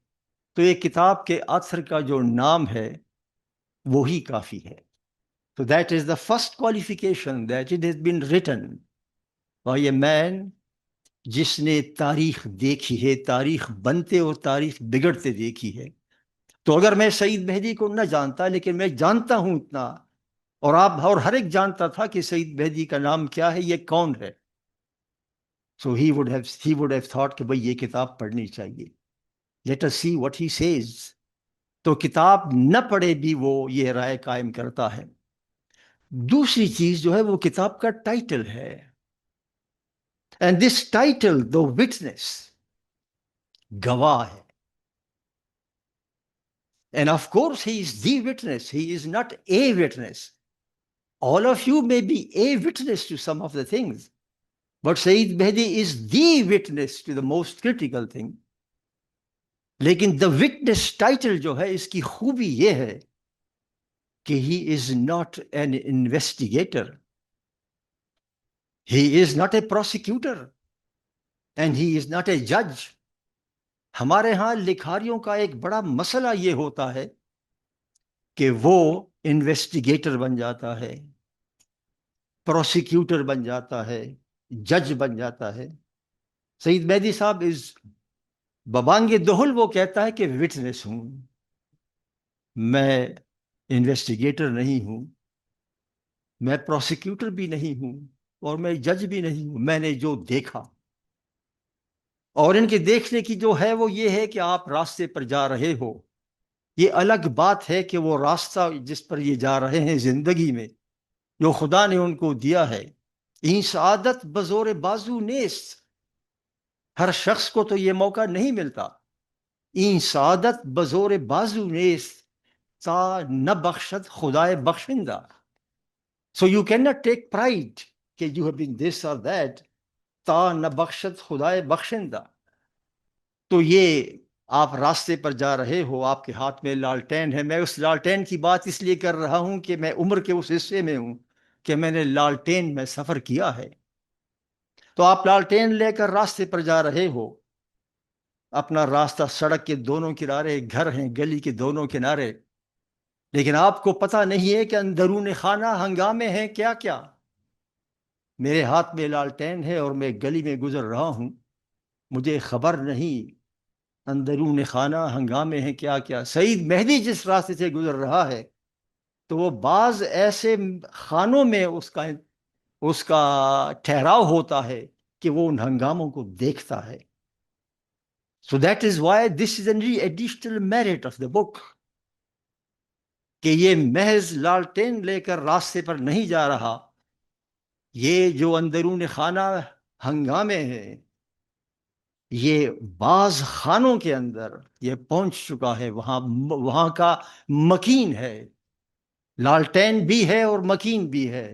तो ये किताब के आथर का जो नाम है वो ही काफी है। तो that is the first qualification, that it has been written by a man जिसने तारीख देखी है, तारीख बनते और तारीख बिगड़ते देखी है। तो अगर मैं सईद मेहदी को न जानता, लेकिन मैं जानता हूं इतना, और आप और हर एक जानता था कि सईद मेहदी का नाम क्या है, ये कौन है, सो ही वुड हैव थॉट कि भाई ये किताब पढ़नी चाहिए। Let us see what he says. तो किताब न पढ़े भी वो ये राय कायम करता है। दूसरी चीज जो है वो किताब का टाइटल है, and this title the witness, गवाह है। And of course, he is the witness. He is not a witness. All of you may be a witness to some of the things, but Sayyid Mehdi is the witness to the most critical thing. लेकिन the witness title जो है, इसकी खूबी ये है कि he is not an investigator. He is not a prosecutor. And he is not a judge. हमारे यहाँ लिखारियों का एक बड़ा मसला ये होता है कि वो इन्वेस्टिगेटर बन जाता है, प्रोसिक्यूटर बन जाता है, जज बन जाता है। सईद मेहदी साहब इस बबांगे दोहल वो कहता है कि विटनेस हूं, मैं इन्वेस्टिगेटर नहीं हूं, मैं प्रोसिक्यूटर भी नहीं हूं, और मैं जज भी नहीं हूं, मैंने जो देखा। और इनके देखने की जो है वो ये है कि आप रास्ते पर जा रहे हो। ये अलग बात है कि वो रास्ता जिस पर ये जा रहे हैं जिंदगी में, जो खुदा ने उनको दिया है, इन सादत बजोर बाजू नेस्त, हर शख्स को तो ये मौका नहीं मिलता। इन सादत बजोर बाजू नेस्त ता न बख्शत खुदाए बख्शिंदा। So you can not take pride कि यू हैव बीन दिस और दैट, ता न बख्शत खुदाए बख्शिंदा। तो ये आप रास्ते पर जा रहे हो, आपके हाथ में लालटेन है। मैं उस लालटेन की बात इसलिए कर रहा हूं कि मैं उम्र के उस हिस्से में हूं कि मैंने लालटेन में सफर किया है। तो आप लालटेन लेकर रास्ते पर जा रहे हो, अपना रास्ता सड़क के दोनों किनारे घर हैं, गली के दोनों किनारे, लेकिन आपको पता नहीं है कि अंदरून खाना हंगामे हैं क्या क्या। मेरे हाथ में लालटेन है और मैं गली में गुजर रहा हूं, मुझे खबर नहीं अंदरून खाना हंगामे हैं क्या क्या। सईद मेहदी जिस रास्ते से गुजर रहा है, तो वो बाज ऐसे खानों में उसका उसका ठहराव होता है कि वो उन हंगामों को देखता है। So that is why this is an additional merit of the book, कि ये महज लालटेन लेकर रास्ते पर नहीं जा रहा, ये जो अंदरून खाना हंगामे हैं, ये बाज खानों के अंदर ये पहुंच चुका है। वहां का मकीन है, लालटेन भी है और मकीन भी है।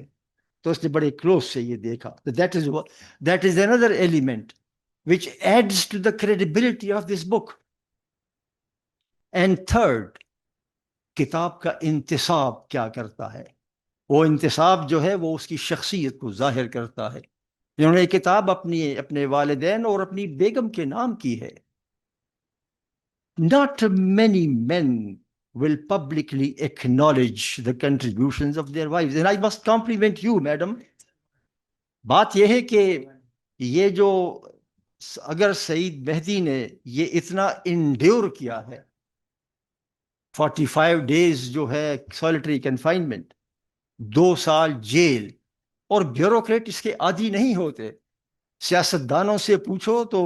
तो उसने बड़े क्लोज से ये देखा। तो that is another element which adds to the credibility of this book. And third, किताब का इंतिसाब क्या करता है। वो इंतिसाब जो है वो उसकी शख्सियत को जाहिर करता है। इन्होंने किताब अपने वालिदैन और अपनी बेगम के नाम की है। Not many men will publicly acknowledge the contributions of their wives, and I must compliment you, madam. बात यह है कि ये जो अगर सईद मेहदी ने ये इतना इंड्योर किया है, 45 डेज जो है सॉलिटरी कन्फाइनमेंट, 2 साल जेल, और ब्यूरोक्रेट इसके आदी नहीं होते। सियासतदानों से पूछो तो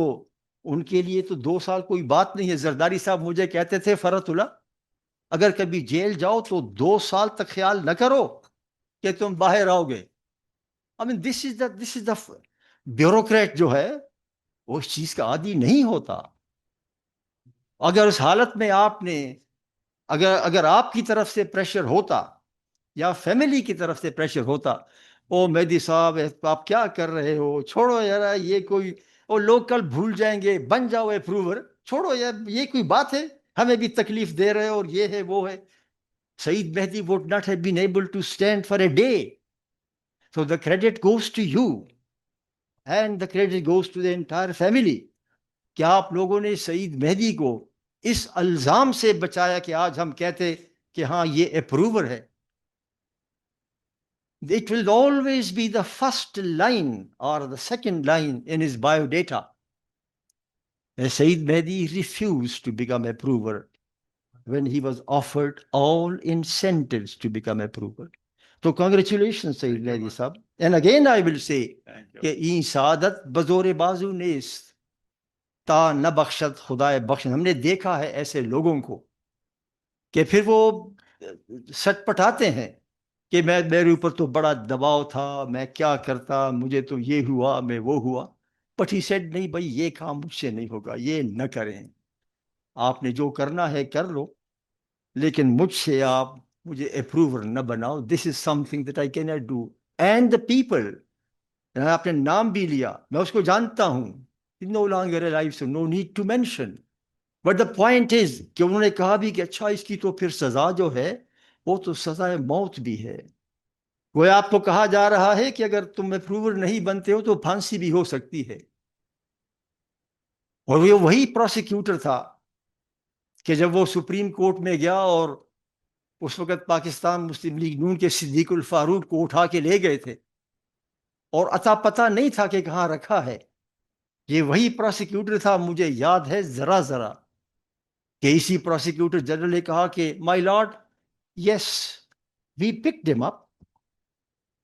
उनके लिए तो 2 साल कोई बात नहीं है। जरदारी साहब मुझे कहते थे, फरहतुल्लाह, अगर कभी जेल जाओ तो 2 साल तक ख्याल न करो कि तुम बाहर आओगे। I mean this is the bureaucrat जो है वो इस चीज का आदी नहीं होता। अगर उस हालत में आपने अगर अगर आपकी तरफ से प्रेशर होता या फैमिली की तरफ से प्रेशर होता, ओ मेहदी साहब आप क्या कर रहे हो, छोड़ो यार, ये कोई ओ लोग कल भूल जाएंगे, बन जाओ अप्रूवर, छोड़ो यार, ये कोई बात है, हमें भी तकलीफ दे रहे हो और ये है वो है। Sayyid Mehdi would not have been able to stand for a day. So the credit goes to you and the credit goes to the entire family. क्या आप लोगों ने सईद मेहदी को इस अल्जाम से बचाया कि आज हम कहते कि हाँ ये अप्रूवर है। It will always be the first line or the second line in his biodata. Sayyid Mehdi refused to become approver when he was offered all incentives to become approver. So congratulations, Sayyid Mehdi Sahab. And again I will say, कि ई सादत बजोरे बाजू नेस्त ता न बख्शत खुदाए बख्शन। हमने देखा है ऐसे लोगों को कि फिर वो सटपटाते हैं कि मेरे ऊपर तो बड़ा दबाव था, मैं क्या करता, मुझे तो ये हुआ, मैं वो हुआ। बट ही सेड नहीं भाई, ये काम मुझसे नहीं होगा, ये न करें, आपने जो करना है कर लो, लेकिन मुझसे आप मुझे अप्रूवर न बनाओ। This is something that I can not do. And the people, आपने नाम भी लिया, मैं उसको जानता हूं, no longer alive, so no need to mention. But the point is कि उन्होंने कहा भी कि अच्छा इसकी तो फिर सजा जो है वो तो सजा मौत भी है। वो आपको कहा जा रहा है कि अगर तुम अप्रूवर नहीं बनते हो तो फांसी भी हो सकती है। और वो वही प्रोसिक्यूटर था कि जब वो सुप्रीम कोर्ट में गया और उस वक्त पाकिस्तान मुस्लिम लीग नून के सिद्दीकुल फारूक को उठा के ले गए थे और अता पता नहीं था कि कहाँ रखा है। ये वही प्रोसिक्यूटर था, मुझे याद है जरा जरा, कि इसी प्रोसिक्यूटर जनरल ने कहा कि my lord, yes we picked him up,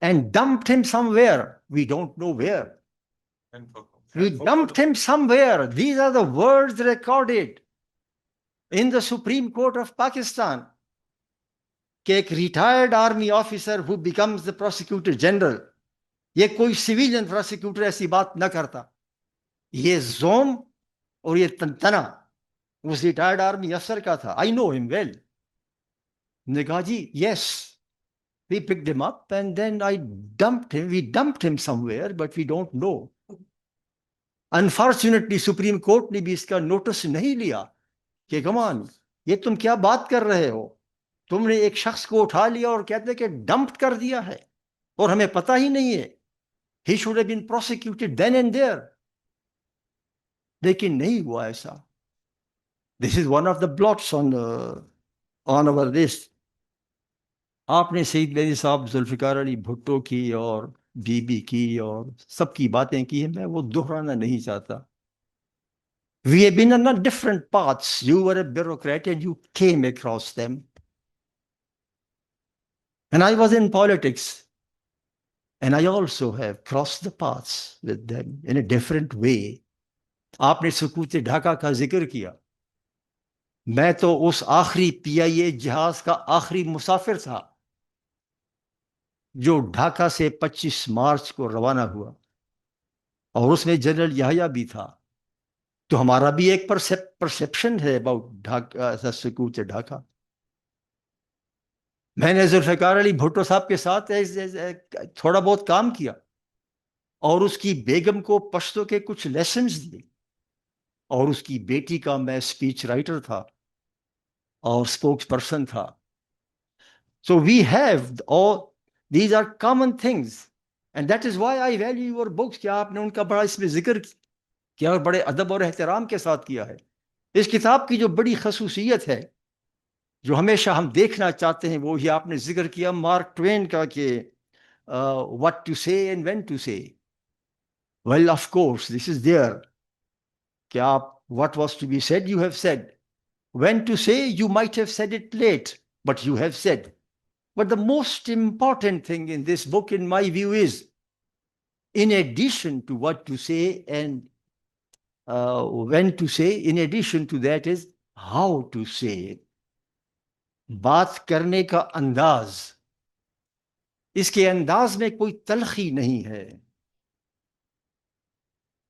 and dumped him somewhere. We don't know where. We dumped him somewhere. These are the words recorded in the Supreme Court of Pakistan. कि एक retired army officer who becomes the prosecutor general, ये कोई civilian prosecutor ऐसी बात न करता. ये जोम और ये तंतना उस रिटायर्ड आर्मी अफसर का था. I know him well. ने कहा जी yes, we picked him up and then I dumped him. We dumped him somewhere but we don't know. Unfortunately Supreme Court ने भी इसका नोटिस नहीं लिया कि कमान ये तुम क्या बात कर रहे हो, तुमने एक शख्स को उठा लिया और कहते कि डंप कर दिया है और हमें पता ही नहीं है. He should have been prosecuted then and there. लेकिन नहीं हुआ ऐसा. This is one of the blots on our list. आपने सईद मेहदी साहब, जुल्फिकार अली भुट्टो की और बीबी की और सबकी बातें की है, मैं वो दोहराना नहीं चाहता. We have been on different paths. You were a bureaucrat and you came across them. And I was in politics. And I also have crossed the paths with them in a different way. आपने सकूत ढाका का जिक्र किया. मैं तो उस आखिरी PIA जहाज का आखिरी मुसाफिर था जो ढाका से 25 मार्च को रवाना हुआ और उसमें जनरल याहिया भी था. तो हमारा भी एक परसेप्शन है अबाउट ढाका, सकूत ढाका. मैंने जुल्फिकार अली भुट्टो साहब के साथ थोड़ा बहुत काम किया और उसकी बेगम को पश्तो के कुछ लेसन्स दिए और उसकी बेटी का मैं स्पीच राइटर था और स्पोक्स पर्सन था. So we have all these are common things and that is why I value your books. क्या आपने उनका बड़ा इसमें जिक्र किया और बड़े अदब और एहतराम के साथ किया है. इस किताब की जो बड़ी खसूसियत है, जो हमेशा हम देखना चाहते हैं, वो ही आपने जिक्र किया मार्क ट्वेन का कि what to say and when to say. Well, of course, this is there. कि आप what was to be said, you have said. When to say, you might have said it late, but you have said. But the most important thing in this book, in my view, is in addition to what to say and when to say, in addition to that is how to say it. बात करने का अंदाज, इसके अंदाज में कोई तलखी नहीं है.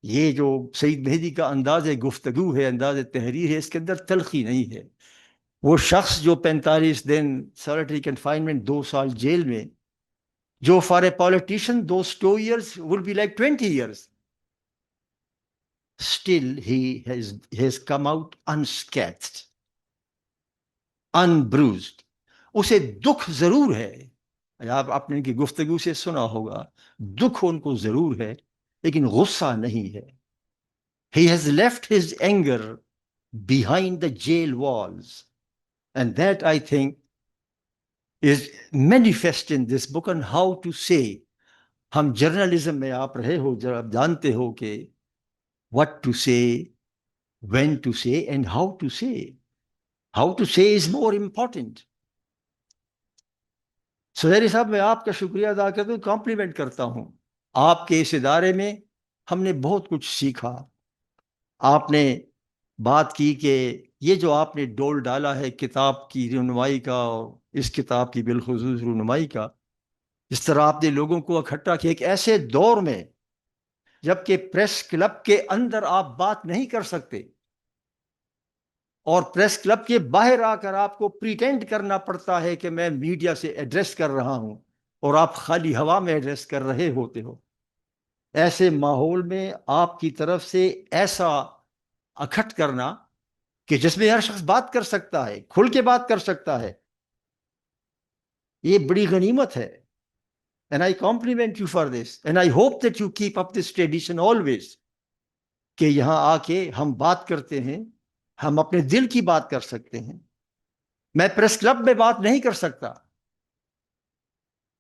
ये जो सईद मेहदी का अंदाज गुफ्तगू है, अंदाज तहरीर है, इसके अंदर तलखी नहीं है. वो शख्स जो 45 दिन सॉलिटरी कन्फाइनमेंट, 2 साल जेल में, जो for a politician those 2 years would be like 20 years, still he has come out unscathed, unbruised. उसे दुख जरूर है. आपने इनकी गुफ्तगू से सुना होगा, दुख उनको जरूर है लेकिन गुस्सा नहीं है. He has left his anger behind the jail walls. And that, I think, is manifest in this book on how to say. हम जर्नलिज्म में आप रहे हो, जब आप जानते हो कि what to say, when to say, and how to say. How to say is more important. सुलेरी साहब, मैं आपका शुक्रिया अदा करता हूँ, कॉम्प्लीमेंट करता हूँ. आपके इस इदारे में हमने बहुत कुछ सीखा. आपने बात की कि ये जो आपने डोल डाला है किताब की रुनमाई का और इस किताब की बिलखुसूस रुनमाई का, इस तरह आपने लोगों को इकट्ठा किया एक ऐसे दौर में जबकि प्रेस क्लब के अंदर आप बात नहीं कर सकते और प्रेस क्लब के बाहर आकर आपको प्रिटेंड करना पड़ता है कि मैं मीडिया से एड्रेस कर रहा हूं और आप खाली हवा में एड्रेस कर रहे होते हो. ऐसे माहौल में आपकी तरफ से ऐसा इकट्ठ करना कि जिसमें हर शख्स बात कर सकता है, खुल के बात कर सकता है, ये बड़ी गनीमत है. And I compliment you for this. And I hope that you keep up this tradition always. कि यहां आके हम बात करते हैं, हम अपने दिल की बात कर सकते हैं. मैं प्रेस क्लब में बात नहीं कर सकता,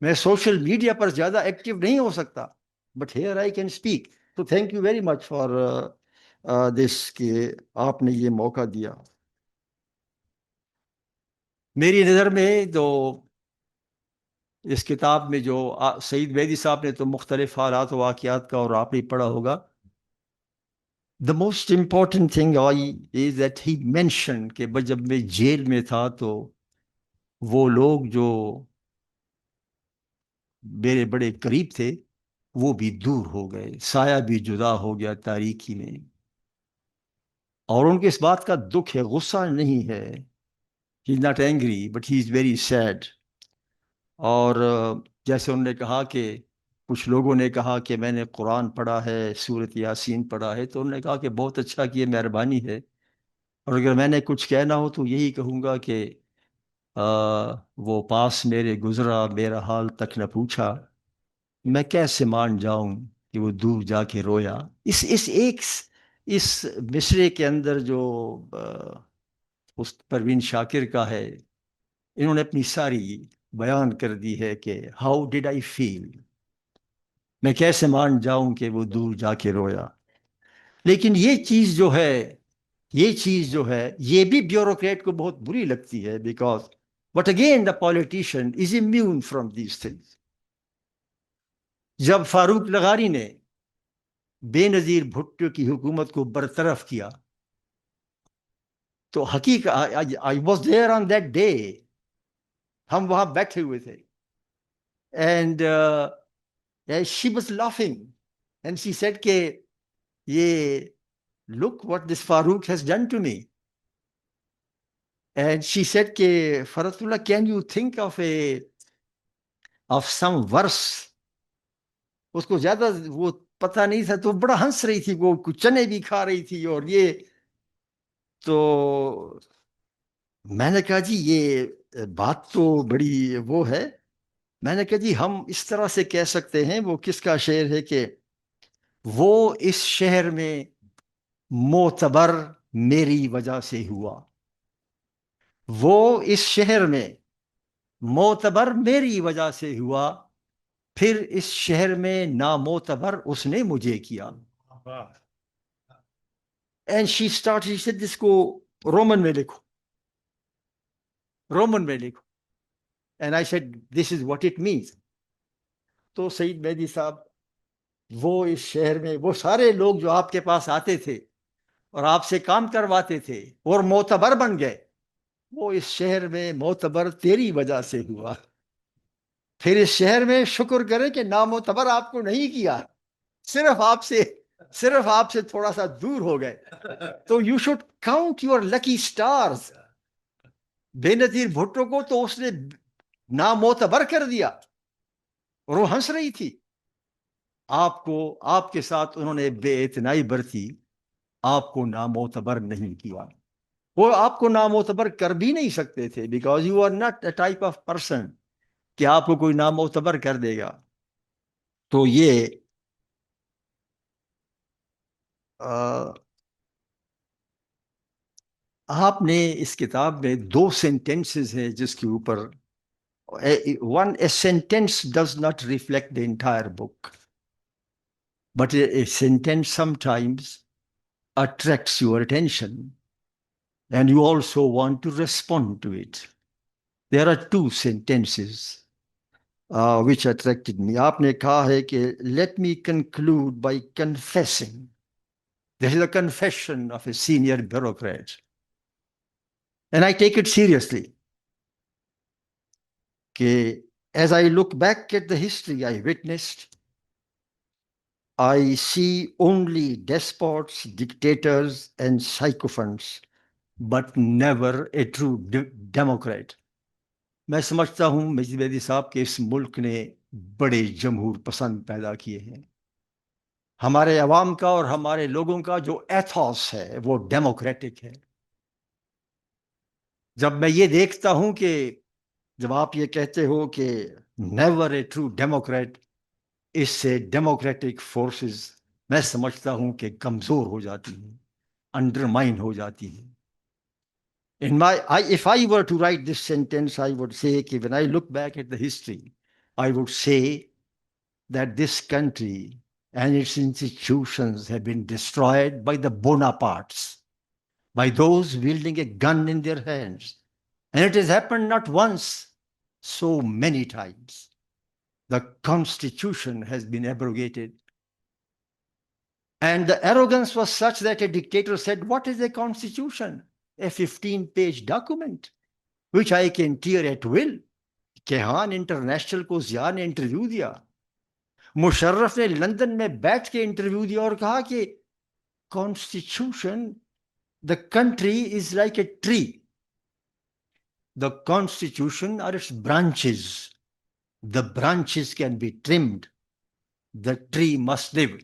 मैं सोशल मीडिया पर ज्यादा एक्टिव नहीं हो सकता, but here I can speak. तो thank you very much for this कि आपने ये मौका दिया. मेरी नज़र में तो इस किताब में जो सईद मेहदी साहब ने तो मुख्तलिफ हालात व वाक़ियात का और आपने पढ़ा होगा. The most important thing is that he mention कि जब मैं जेल में था तो वो लोग जो मेरे बड़े करीब थे वो भी दूर हो गए, साया भी जुदा हो गया तारीकी में. और उनके इस बात का दुख है, गुस्सा नहीं है. He is not angry but he is very sad. और जैसे उन्होंने कहा कि कुछ लोगों ने कहा कि मैंने कुरान पढ़ा है, सूरत यासीन पढ़ा है, तो उन्होंने कहा कि बहुत अच्छा किए, मेहरबानी है. और अगर मैंने कुछ कहना हो तो यही कहूँगा कि वो पास मेरे गुजरा, मेरा हाल तक न पूछा, मैं कैसे मान जाऊं कि वो दूर जाके रोया. इस मिसरे के अंदर जो उस परवीन शाकिर का है, इन्होंने अपनी सारी बयान कर दी है कि हाउ डिड आई फील, मैं कैसे मान जाऊं कि वो दूर जाके रोया. लेकिन ये चीज जो है ये भी ब्यूरोक्रेट को बहुत बुरी लगती है, because but again the politician is immune from these things. जब फारूक लगारी ने बेनजीर भुट्टो की हुकूमत को बरतरफ किया तो हकीकत I was there on that day, हम वहां बैठे हुए थे. And she was laughing and she said के ये look what this Farooq has done to me. And she said ke Farhatullah, can you think of some verse. उसको ज्यादा वो पता नहीं था तो बड़ा हंस रही थी, वो कुछ चने भी खा रही थी और ये. तो मैंने कहा जी ये बात तो बड़ी वो है. मैंने कहा जी हम इस तरह से कह सकते हैं, वो किसका शेर है कि वो इस शहर में मोतबर मेरी वजह से हुआ, वो इस शहर में मोतबर मेरी वजह से हुआ, फिर इस शहर में नामोतबर उसने मुझे किया. एंड शी स्टार्टेड इसको रोमन में लिखो, रोमन में लिखो. And I said this is what it means. तो सईद मेहदी साहब वो इस शहर में वो सारे लोग जो आपके पास आते थे और आपसे काम करवाते थे और मोतबर बन गए, वो इस शहर में मोतबर तेरी वजह से हुआ. फिर इस शहर में शुक्र करें कि नामोतबर आपको नहीं किया, सिर्फ आपसे थोड़ा सा दूर हो गए. तो you should count your lucky stars. Benazir Bhutto को तो उसने नामोतबर कर दिया और वो हंस रही थी. आपको आपके साथ उन्होंने बेइतनाई बरती, आपको नामोतबर नहीं किया. वो आपको नामोतबर कर भी नहीं सकते थे, because you are not a type of person कि आपको कोई नामोतबर कर देगा. तो ये आपने इस किताब में 2 सेंटेंसेस हैं जिसके ऊपर a sentence does not reflect the entire book, but a sentence sometimes attracts your attention and you also want to respond to it. There are 2 sentences which attracted me. आपने कहा है कि let me conclude by confessing. This is a confession of a senior bureaucrat, and I take it seriously. As I look back at the history I witnessed, I see only despots, dictators, and sycophants, but never a true democrat. मैं समझता हूं मेहदी साहब के इस मुल्क ने बड़े जमहूर पसंद पैदा किए हैं. हमारे अवाम का और हमारे लोगों का जो एथॉस है वो डेमोक्रेटिक है. जब मैं ये देखता हूं कि जब आप ये कहते हो कि नेवर ए ट्रू डेमोक्रेट, इससे डेमोक्रेटिक फोर्सेस मैं समझता हूं कि कमजोर हो जाती हैं, अंडरमाइन हो जाती हैं. If I were to write this sentence, I would say that when I look back at the history, I would say that this country and its institutions have been destroyed by the Bonapartes, by those wielding a gun in their hands. And it has happened not once, so many times. The constitution has been abrogated. And the arrogance was such that a dictator said, what is a constitution? A 15-page document, which I can tear at will. Kayhan international को जिया ने interview दिया, मुशर्रफ ने London में बैठ के interview दिया और कहा कि constitution, the country is like a tree, the constitution are its branches, the branches can be trimmed, the tree must live.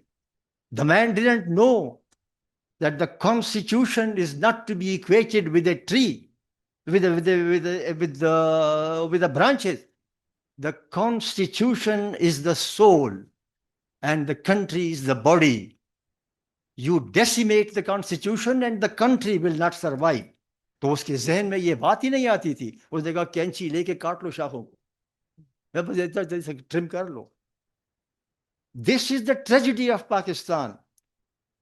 The man didn't know that the constitution is not to be equated with a tree, with the branches. The constitution is the soul and the country is the body. You decimate the constitution and the country will not survive. तो उसके जहन में ये बात ही नहीं आती थी. उसने कहा कैंची लेके काट लो शाखों को, ट्रिम कर लो. This is the tragedy of Pakistan.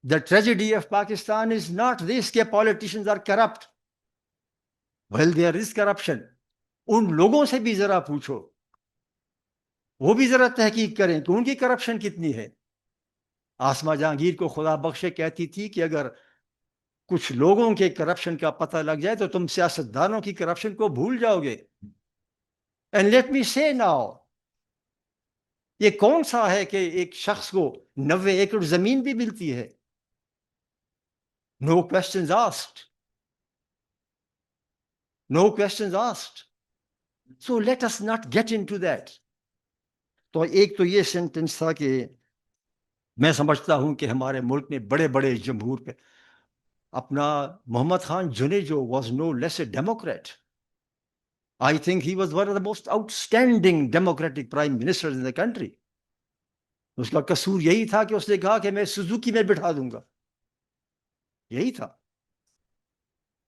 The tragedy of Pakistan is not this कि politicians are corrupt. Well, there is corruption. उन लोगों से भी जरा पूछो, वो भी जरा तहकीक करें कि उनकी करप्शन कितनी है. आसमा जहांगीर को खुदा बख्शे कहती थी कि अगर कुछ लोगों के करप्शन का पता लग जाए तो तुम सियासतदानों की करप्शन को भूल जाओगे. एंड लेट मी से नाउ, ये कौन सा है कि एक शख्स को 90 एकड़ जमीन भी मिलती है? No questions asked. No questions asked. So let us not get into that. तो एक तो ये सेंटेंस था कि मैं समझता हूं कि हमारे मुल्क में बड़े बड़े जमहूर पे अपना Mohammad Khan Junejo was no less a Democrat. I think he was one of the most outstanding democratic prime ministers in the country. उसका कसूर यही था कि उसने कहा कि मैं सुजुकी में बिठा दूंगा, यही था.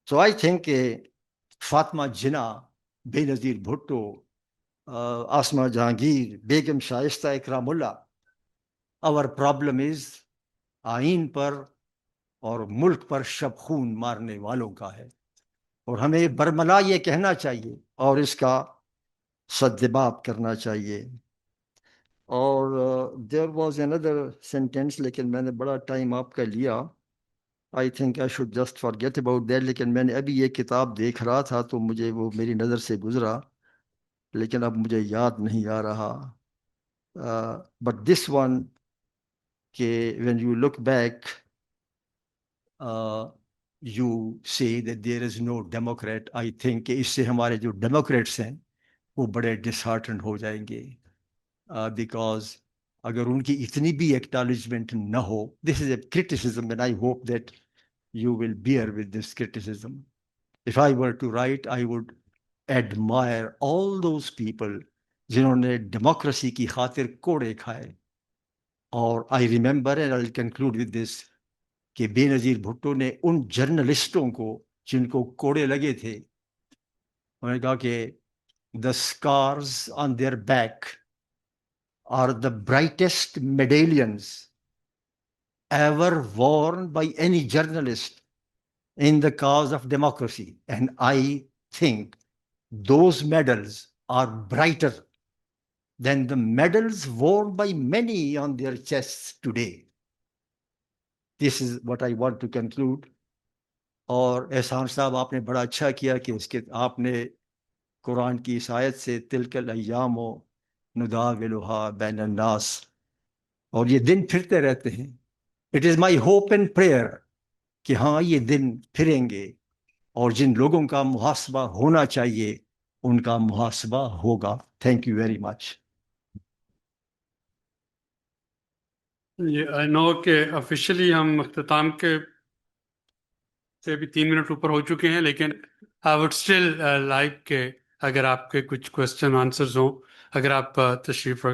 So I think Fatima Jinnah, Benazir Bhutto, Asma Jahangir, Begum Shaista Ikramullah, our problem is आइन पर और मुल्क पर शब खून मारने वालों का है, और हमें बरमला ये कहना चाहिए और इसका सद्जवाब करना चाहिए. और देयर वाज अनदर सेंटेंस, लेकिन मैंने बड़ा टाइम आपका लिया. आई think I should just forget about that. लेकिन मैंने अभी ये किताब देख रहा था तो मुझे वो मेरी नज़र से गुजरा, लेकिन अब मुझे याद नहीं आ रहा. बट दिस वन के when you look back you see that there is no democrat. I think कि इससे हमारे जो डेमोक्रेट्स हैं वो बड़े डिसहार्टन हो जाएंगे, बिकॉज अगर उनकी इतनी भी एक्नॉलेजमेंट न हो. This is a criticism and I hope that you will bear with this criticism. If I were to write, I would admire all those people जिन्होंने democracy की खातिर कोड़े खाए. और I remember, and I'll conclude with this, कि बेनज़ीर भुट्टो ने उन जर्नलिस्टों को जिनको कोड़े लगे थे, उन्होंने कहा कि the scars on their back are the brightest medallions ever worn by any journalist in the cause of democracy. And I think those medals are brighter than the medals worn by many on their chests today. This is what I want to conclude. और एहसान साहब, आपने बड़ा अच्छा किया कि उसके आपने कुरान की इस आयत से तिलकल अय्यामो नुदाविलुहा बैनन नास, और ये दिन फिरते रहते हैं. It is my hope and prayer कि हाँ, ये दिन फिरेंगे और जिन लोगों का मुहासबा होना चाहिए उनका मुहासबा होगा. Thank you very much. I know कि ऑफिशियली हम अख्ताम के से भी 3 मिनट ऊपर हो चुके हैं, लेकिन आई वुड स्टिल लाइक के अगर आपके कुछ क्वेश्चन आंसर्स हों, अगर आप तशरीफ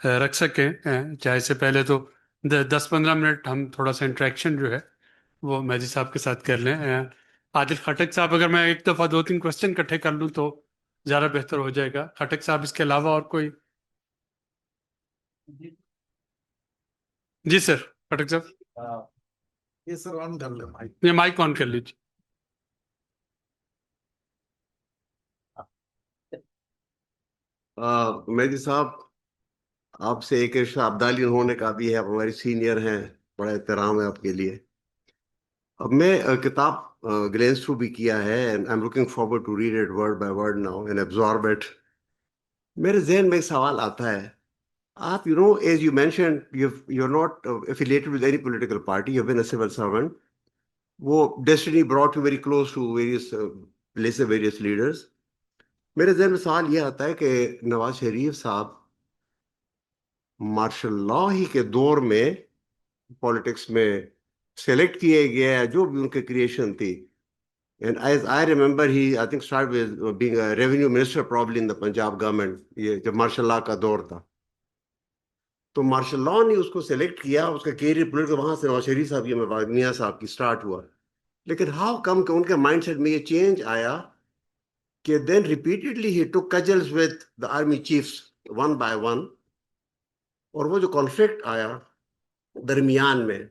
रख सकें. चाहे से पहले तो 10-15 मिनट हम थोड़ा सा इंट्रैक्शन जो है वो मेहदी साहब के साथ कर लें. आदिल खटक साहब, अगर मैं एक दफ़ा 2-3 क्वेश्चन इकट्ठे कर लूँ तो ज़्यादा बेहतर हो जाएगा. खटक साहब, इसके अलावा और कोई? जी सर. खटक साहब, ये सर ऑन कर ले माइक. ये माइक ऑन कर लीजिए. मेहदी साहब, आपसे एक रिश्ता अब्दाली होने का भी है, आप हमारी सीनियर हैं, बड़ा एहतराम है आपके लिए। अब मैं किताब ग्लेंस थ्रू भी किया है, and I am looking forward to read it word by word now and absorb it. मेरे जहन में एक सवाल आता है, आप as you mention, you are not affiliated with any political party, you've been a civil servant. वो destiny brought you very close to various places, various leaders. मेरे जहन में सवाल ये आता है कि नवाज शरीफ साहब मार्शल लॉ ही के दौर में पॉलिटिक्स में सेलेक्ट किए गए हैं, जो भी उनके क्रिएशन थी। And as I remember, he I think started with being a revenue minister probably in the Punjab government, ये जब मार्शल लॉ का दौर था। तो मार्शल लॉ ने उसको सेलेक्ट किया, उसका कैरियर पॉलिटिकल वहां से नवाज शरीफ साहब की, मियां साहब की स्टार्ट हुआ। लेकिन हाउ कम कि उनके माइंडसेट में ये चेंज आया कि then repeatedly he took cudgels with the army chiefs one by one, और वो जो कॉन्फ्लिक्ट आया दरमियान में,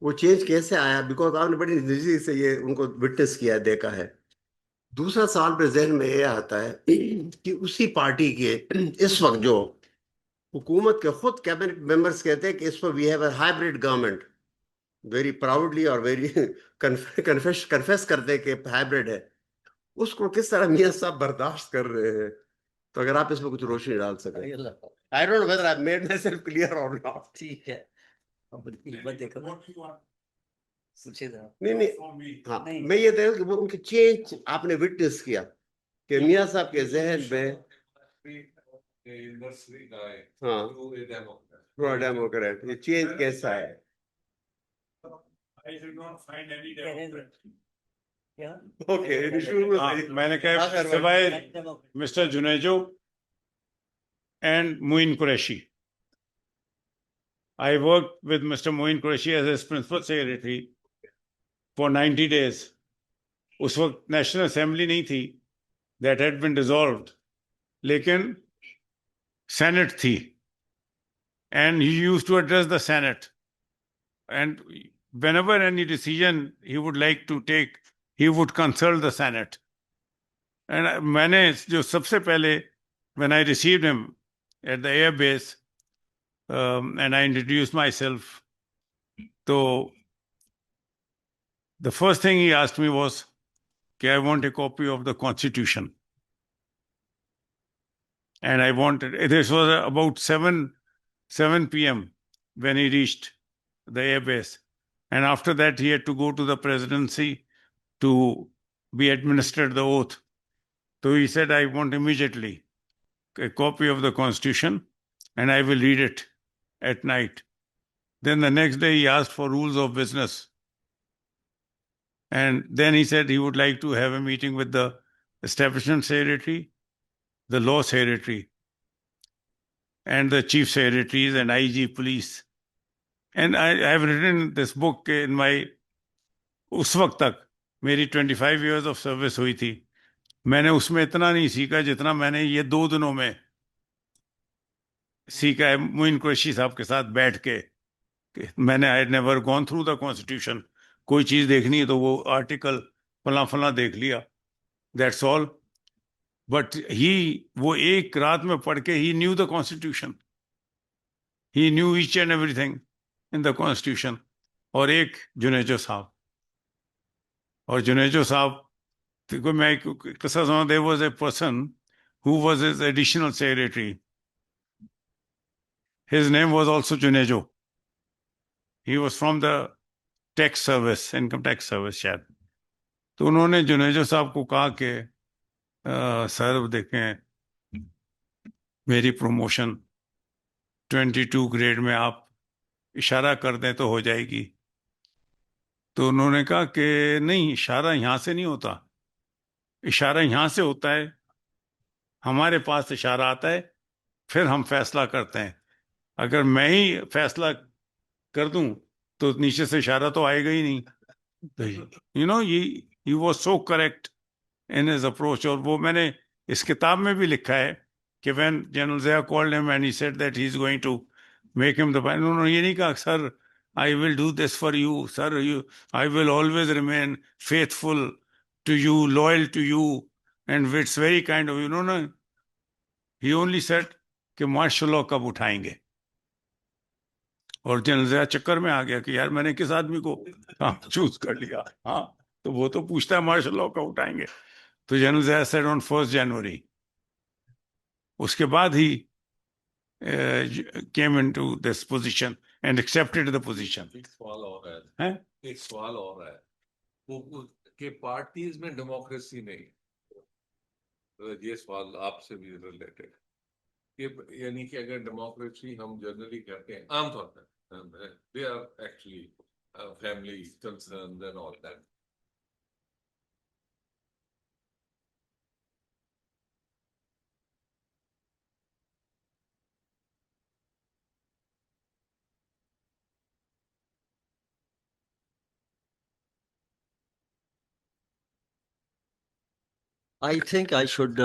वो चेंज कैसे आया? बिकॉज आपने बड़ी नजदीक से ये उनको विटनेस किया, देखा है। दूसरा सवाल मेरे जहन में ये आता है कि उसी पार्टी के इस वक्त जो हुकूमत के खुद कैबिनेट मेंबर्स कहते हैं कि इस पर we have a hybrid government, very proudly और वेरी कन्फेस करते हैं कि हाइब्रिड है, उसको किस तरह मियां साहब बर्दाश्त कर रहे हैं? तो अगर आप इसमें कुछ रोशनी डाल सकें। I don't know whether I made my self clear और नॉट। ठीक है, अब देखो नहीं नहीं, हाँ, मैं ये देख कि वो उनके चेंज आपने विटनेस किया कि मियां साहब के जहन में, हाँ, डेमोक्रेट, ये चेंज कैसा है? ओके, मैंने कहा सिवाय mister Junejo and Muin Qureshi. I worked with Mr. Muin Qureshi as his principal secretary for 90 days. उस वक्त नेशनल असेंबली नहीं थी, that had been dissolved, लेकिन Senate थी, and he used to address the Senate, and whenever any decision he would like to take, he would consult the Senate. And मैंने जो सबसे पहले, when I received him at the air base, and I introduced myself. So the first thing he asked me was, okay, I want a copy of the Constitution. And I wanted, this was about 7 p.m. when he reached the air base. And after that, he had to go to the presidency to be administered the oath. So he said, I want immediately a copy of the Constitution, and I will read it at night. Then the next day he asked for rules of business. And then he said he would like to have a meeting with the establishment secretary, the law secretary, and the chief secretaries and IG police. And I have written this book in my, उस वक्त तक मेरी 25 years of service हुई थी, मैंने उसमें इतना नहीं सीखा जितना मैंने ये 2 दिनों में सीखा है मुइन कुरैशी साहब के साथ बैठ के। मैंने I never gone through the constitution, कोई चीज देखनी है तो वो आर्टिकल फला फला देख लिया, दैट्स ऑल। बट ही, वो एक रात में पढ़ के he knew the constitution, he knew each and everything in the constitution. और एक जुनेजो साहब, और जुनेजो साहब को मैं किस्सा सुना, there was a person who was his additional secretary, his name was also Junejo, he was from the tax service, income tax service शायद। तो उन्होंने जुनेजो साहब को कहा कि सर देखें मेरी प्रमोशन 22 ग्रेड में आप इशारा कर दें तो हो जाएगी। तो उन्होंने कहा कि नहीं, इशारा यहाँ से नहीं होता, इशारा यहाँ से होता है, हमारे पास इशारा आता है, फिर हम फैसला करते हैं। अगर मैं ही फैसला कर दूं तो नीचे से इशारा तो आएगा ही नहीं। You no, he was so correct in his approach. और वो मैंने इस किताब में भी लिखा है कि when general Zia called him and he said that he is going to make him the prime, उन्होंने ये नहीं कहा sir I will do this for you, sir you, I will always remain faithful to you, loyal to you, and it's very kind of you. No, he only said कि martial law कब उठाएंगे, और general Zia चक्कर में आ गया कि यार मैंने किस आदमी को चूज कर लिया, हाँ तो वो तो पूछता है मार्शल लॉ कब उठाएंगे। तो जनरल ज़िया सेड ऑन 1 जनवरी, उसके बाद ही came into this position and accepted the position. एक सवाल और है, हैं? एक सवाल और है, वो कि पार्टीज में डेमोक्रेसी नहीं, ये सवाल आपसे भी रिलेटेड, कि यानी कि अगर डेमोक्रेसी हम जनरली कहते हैं आमतौर पर, they are actually family concern and all that, I think I should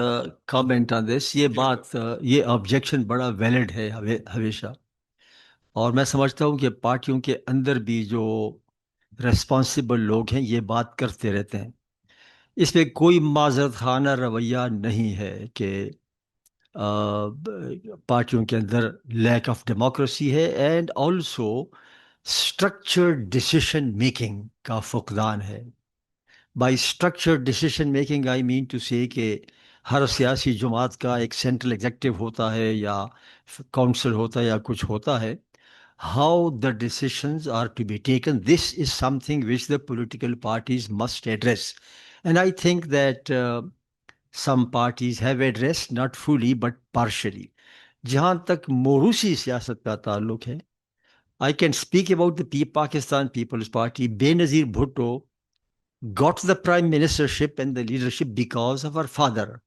comment on this. ये बात ये ऑब्जेक्शन बड़ा वैलिड है हमेशा, और मैं समझता हूँ कि पार्टियों के अंदर भी जो रेस्पॉन्सिबल लोग हैं ये बात करते रहते हैं। इसमें कोई माजरत खाना रवैया नहीं है कि पार्टियों के अंदर लैक ऑफ डेमोक्रेसी है, and also structured decision making का फुकदान है। By structured decision making I mean to say कि हर सियासी जमात का एक सेंट्रल एग्जेक्टिव होता है या काउंसिल होता है या कुछ होता है। How the decisions are to be taken, this is something which the political parties must address. And I think that some parties have addressed, not fully but partially. जहाँ तक मोरूसी सियासत का ताल्लुक है, I can speak about the Pakistan People's Party. Benazir Bhutto got the prime ministership and the leadership because of her father.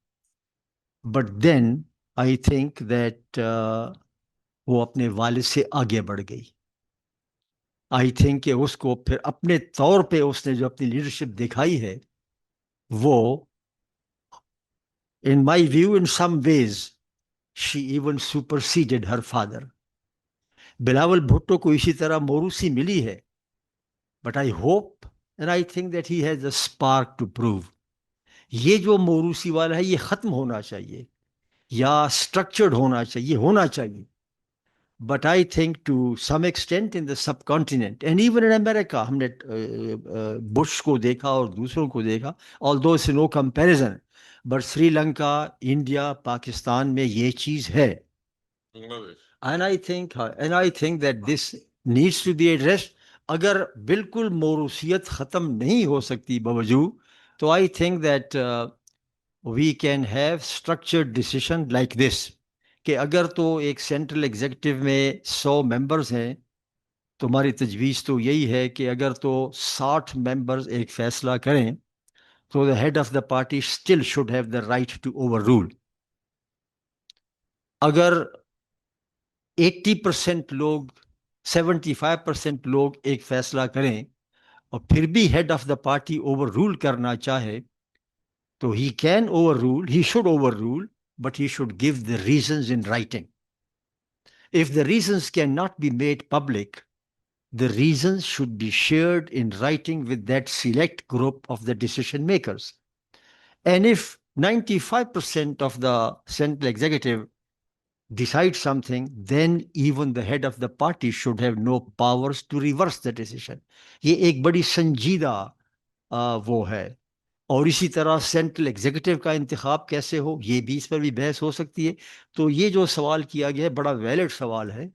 But then I think that वो अपने वालिद से आगे बढ़ गई। आई थिंक कि उसको फिर अपने तौर पे उसने जो अपनी लीडरशिप दिखाई है वो, in my view, in some ways she even superseded her father. Bilawal Bhutto को इसी तरह मोरूसी मिली है, but I hope and I think that he has a spark to prove. ये जो मोरूसी वाला है ये खत्म होना चाहिए या स्ट्रक्चर्ड होना चाहिए, होना चाहिए। But I think to some extent in the subcontinent and even in America, हमने बुश को देखा और दूसरों को देखा, although it's no comparison, but Sri Lanka, India, Pakistan में ये चीज़ है। And I think that this needs to be addressed. अगर बिल्कुल मोरूसियत ख़त्म नहीं हो सकती बावजूद, तो I think that we can have structured decision like this, कि अगर तो एक सेंट्रल एग्जीक्यूटिव में 100 मेंबर्स हैं, तो हमारी तजवीज़ तो यही है कि अगर तो 60 मेंबर्स एक फैसला करें तो the head of the party still should have the right to overrule. अगर 80% लोग, 75% लोग एक फैसला करें और फिर भी head of the party over rule करना चाहे, तो he can over rule, he should over rule, but he should give the reasons in writing. If the reasons cannot be made public, the reasons should be shared in writing with that select group of the decision makers. And if 95% of the central executive decides something, then even the head of the party should have no powers to reverse the decision. ये एक बड़ी संजीदा वो है। और इसी तरह central executive का इंतखाब कैसे हो, ये भी, इस पर भी बहस हो सकती है। तो ये जो सवाल किया गया है बड़ा वैलिड सवाल है,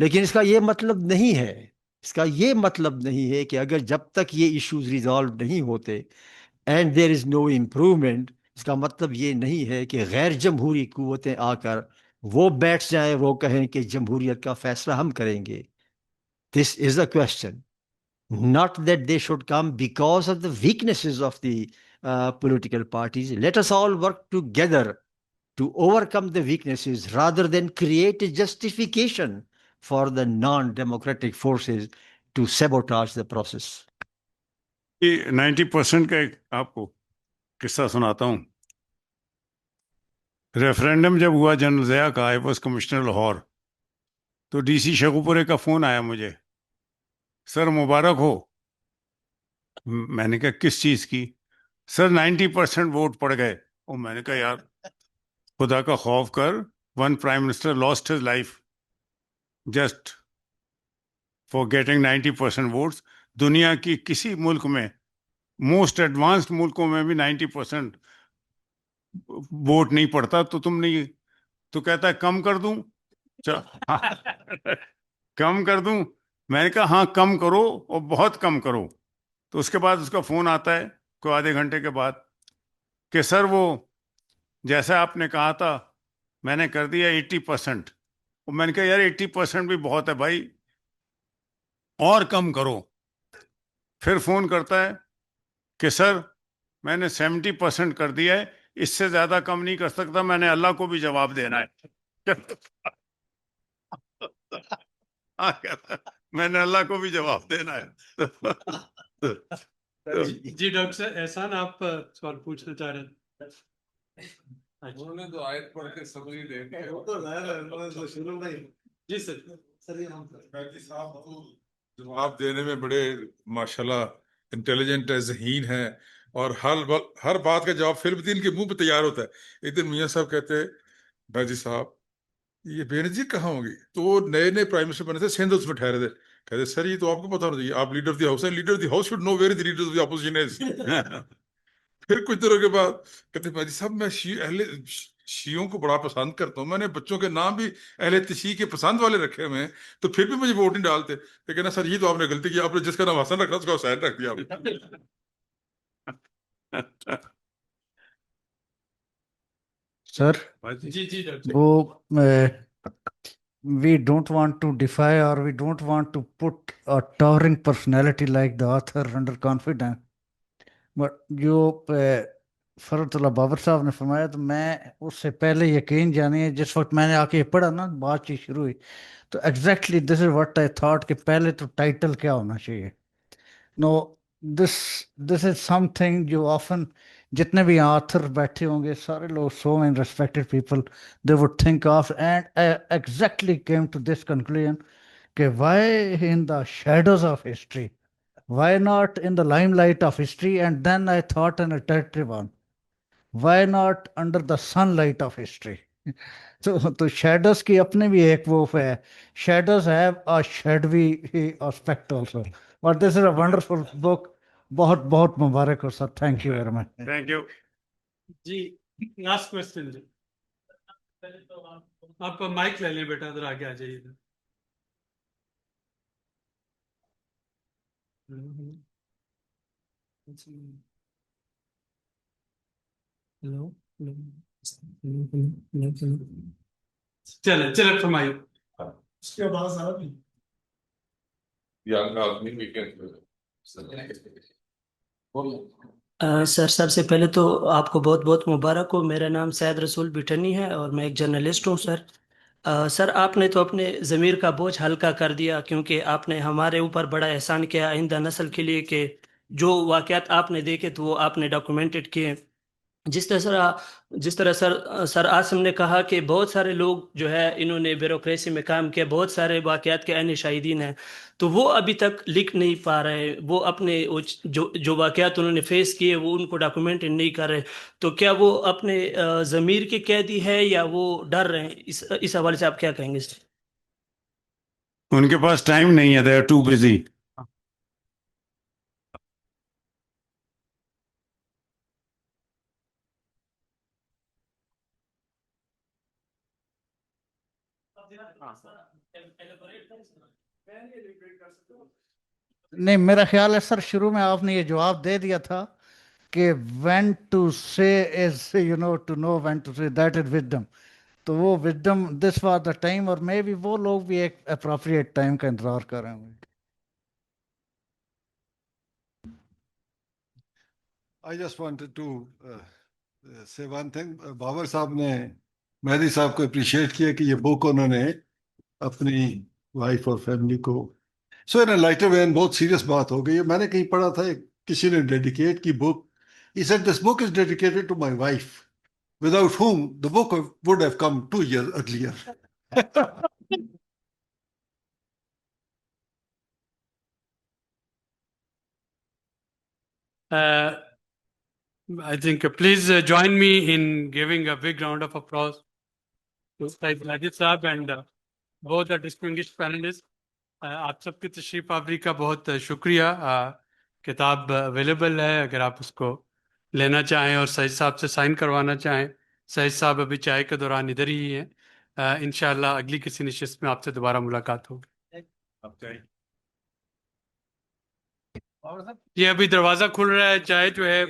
लेकिन इसका ये मतलब नहीं है, इसका ये मतलब नहीं है कि अगर जब तक ये इश्यूज रिजॉल्व नहीं होते and there is no improvement, इसका मतलब ये नहीं है कि गैर जमहूरी कुव्वतें आकर वो बैठ जाएं, वो कहें कि जमहूरियत का फैसला हम करेंगे। This is a question, not that they should come because of the weaknesses of the political parties. Let us all work together to overcome the weaknesses rather than create a justification for the non-democratic forces to sabotage the process. 90% का एक आपको किस्सा सुनाता हूँ। Referendum जब हुआ general Zia का, I was commissioner Lahore, तो डीसी शेखुपुरे का फोन आया मुझे, सर मुबारक हो। मैंने कहा किस चीज की? सर 90% वोट पड़ गए। और मैंने कहा यार खुदा का खौफ कर, one prime minister lost his life just for getting 90% votes. दुनिया की किसी मुल्क में, मोस्ट एडवांस्ड मुल्कों में भी 90% वोट नहीं पड़ता, तो तुम नहीं, तो कहता है कम कर दूं, कम कर दूं। मैंने कहा हाँ कम करो और बहुत कम करो। तो उसके बाद उसका फोन आता है कोई आधे घंटे के बाद कि सर वो जैसा आपने कहा था मैंने कर दिया 80%। और मैंने कहा यार 80% भी बहुत है भाई, और कम करो। फिर फोन करता है कि सर मैंने 70% कर दिया है, इससे ज्यादा कम नहीं कर सकता, मैंने अल्लाह को भी जवाब देना है। हाँ, कहता है, मैंने अल्लाह को भी जवाब देना है। जी डॉक्टर साहब, एहसान आप सवाल पूछना चाह रहे थे? उन्होंने तो आयत पढ़ के समझ ही दे जी सर। मैहदी साहब तो जवाब देने में बड़े माशाल्लाह इंटेलिजेंट है, ज़हीन है, और हर बात का जवाब फिर भी इनके मुंह पे तैयार होता है। एक दिन मियाँ साहब कहते हैं, मैहदी साहब ये बेनजीर कहाँ होंगे? तो वो नए नए प्राइम मिनिस्टर बने थे, सिंध उसमें ठहरे थे। कहते सर ये तो आपको पता होना चाहिए, आप लीडर ऑफ द हाउस हैं, leader of the house should know where the leader of the opposition is. फिर कुछ दिनों के बाद कहते मैहदी साहब मैं शियों को बड़ा पसंद करता हूँ, मैंने बच्चों के नाम भी अहले तशी के पसंद वाले रखे हुए हैं, तो फिर भी मुझे वोट नहीं डालते। तो कहना सर ये तो आपने गलती की, आपने जिसका नाम हसन रखा उसका हुसैन रख दिया आपने। सर, जी जी डॉक्टर। वो we don't want to defy, or we don't want to put a towering personality like the author under confidence, but जो फरहतुल्लाह बाबर साहब ने फरमाया, तो मैं उससे पहले यकीन जानिए जिस वक्त मैंने आके ये पढ़ा ना, बातचीत शुरू हुई, तो exactly this is what I thought कि पहले तो टाइटल क्या होना चाहिए। No, this this is something जो ऑफन जितने भी ऑथर बैठे होंगे, सारे लोग, so many respected people, they would think of, and exactly came to this conclusion कि why in the shadows of history, why not in the limelight of history? And then I thought an alternative one, why not under the sunlight of history? तो shadows की अपने भी एक वो है, shadows have a shadowy aspect also, but this is a wonderful book. बहुत बहुत मुबारक हो sir, thank you very much. Thank you. जी लास्ट क्वेश्चन जी। आप माइक ले लें बेटा, इधर आगे आ जाइए। हेलो चले चले फरमाइए। उसके बाद साहब young आदमी we can सर सबसे पहले तो आपको बहुत बहुत मुबारक हो। मेरा नाम सैयद रसूल बिठनी है और मैं एक जर्नलिस्ट हूँ सर। सर आपने तो अपने ज़मीर का बोझ हल्का कर दिया, क्योंकि आपने हमारे ऊपर बड़ा एहसान किया आइंदा नस्ल के लिए कि जो वाक़यात आपने देखे तो वो आपने डॉक्यूमेंटेड किए। जिस तरह सर आसिम ने कहा कि बहुत सारे लोग जो है इन्होंने ब्यूरोक्रेसी में काम किया, बहुत सारे वाक़यात के अन्य शाहिदीन हैं, तो वो अभी तक लिख नहीं पा रहे, वो अपने जो वाक़यात उन्होंने फेस किए वो उनको डॉक्यूमेंट नहीं कर रहे। तो क्या वो अपने ज़मीर के कैदी है या वो डर रहे हैं? इस हवाले से आप क्या कहेंगे? उनके पास टाइम नहीं है, दे आर टू बिजी। नहीं, मेरा ख्याल है सर शुरू में आपने ये जवाब दे दिया था कि when to say is, you know, to know when to say, that is wisdom. तो वो wisdom, this was the time, और मे बी वो लोग भी एक अप्रोप्रिएट टाइम का इंतजार कर रहे होंगे। I just wanted to say one thing. Babar साहब ने मेहदी साहब को अप्रिशिएट किया कि ये बुक उन्होंने अपनी वाइफ और फैमिली को, सो इन लाइटर वे, बहुत सीरियस बात हो गई है। मैंने कहीं पढ़ा था किसी ने डेडिकेट की book, he said this book is dedicated to my wife, without whom the book would have come 2 years earlier. I think please join me in giving a big round of applause to Sayyid Mehdi Saab and both the distinguished panelists. आप सबकी तशरीफ आवरी का बहुत शुक्रिया। किताब available है, अगर आप उसको लेना चाहें और सईद साहब से साइन करवाना चाहें। सईद साहब अभी चाय के दौरान इधर ही हैं। इंशाल्लाह अगली किसी नशिस्त में आपसे दोबारा मुलाकात होगी। ये अभी दरवाजा खुल रहा है, चाय जो है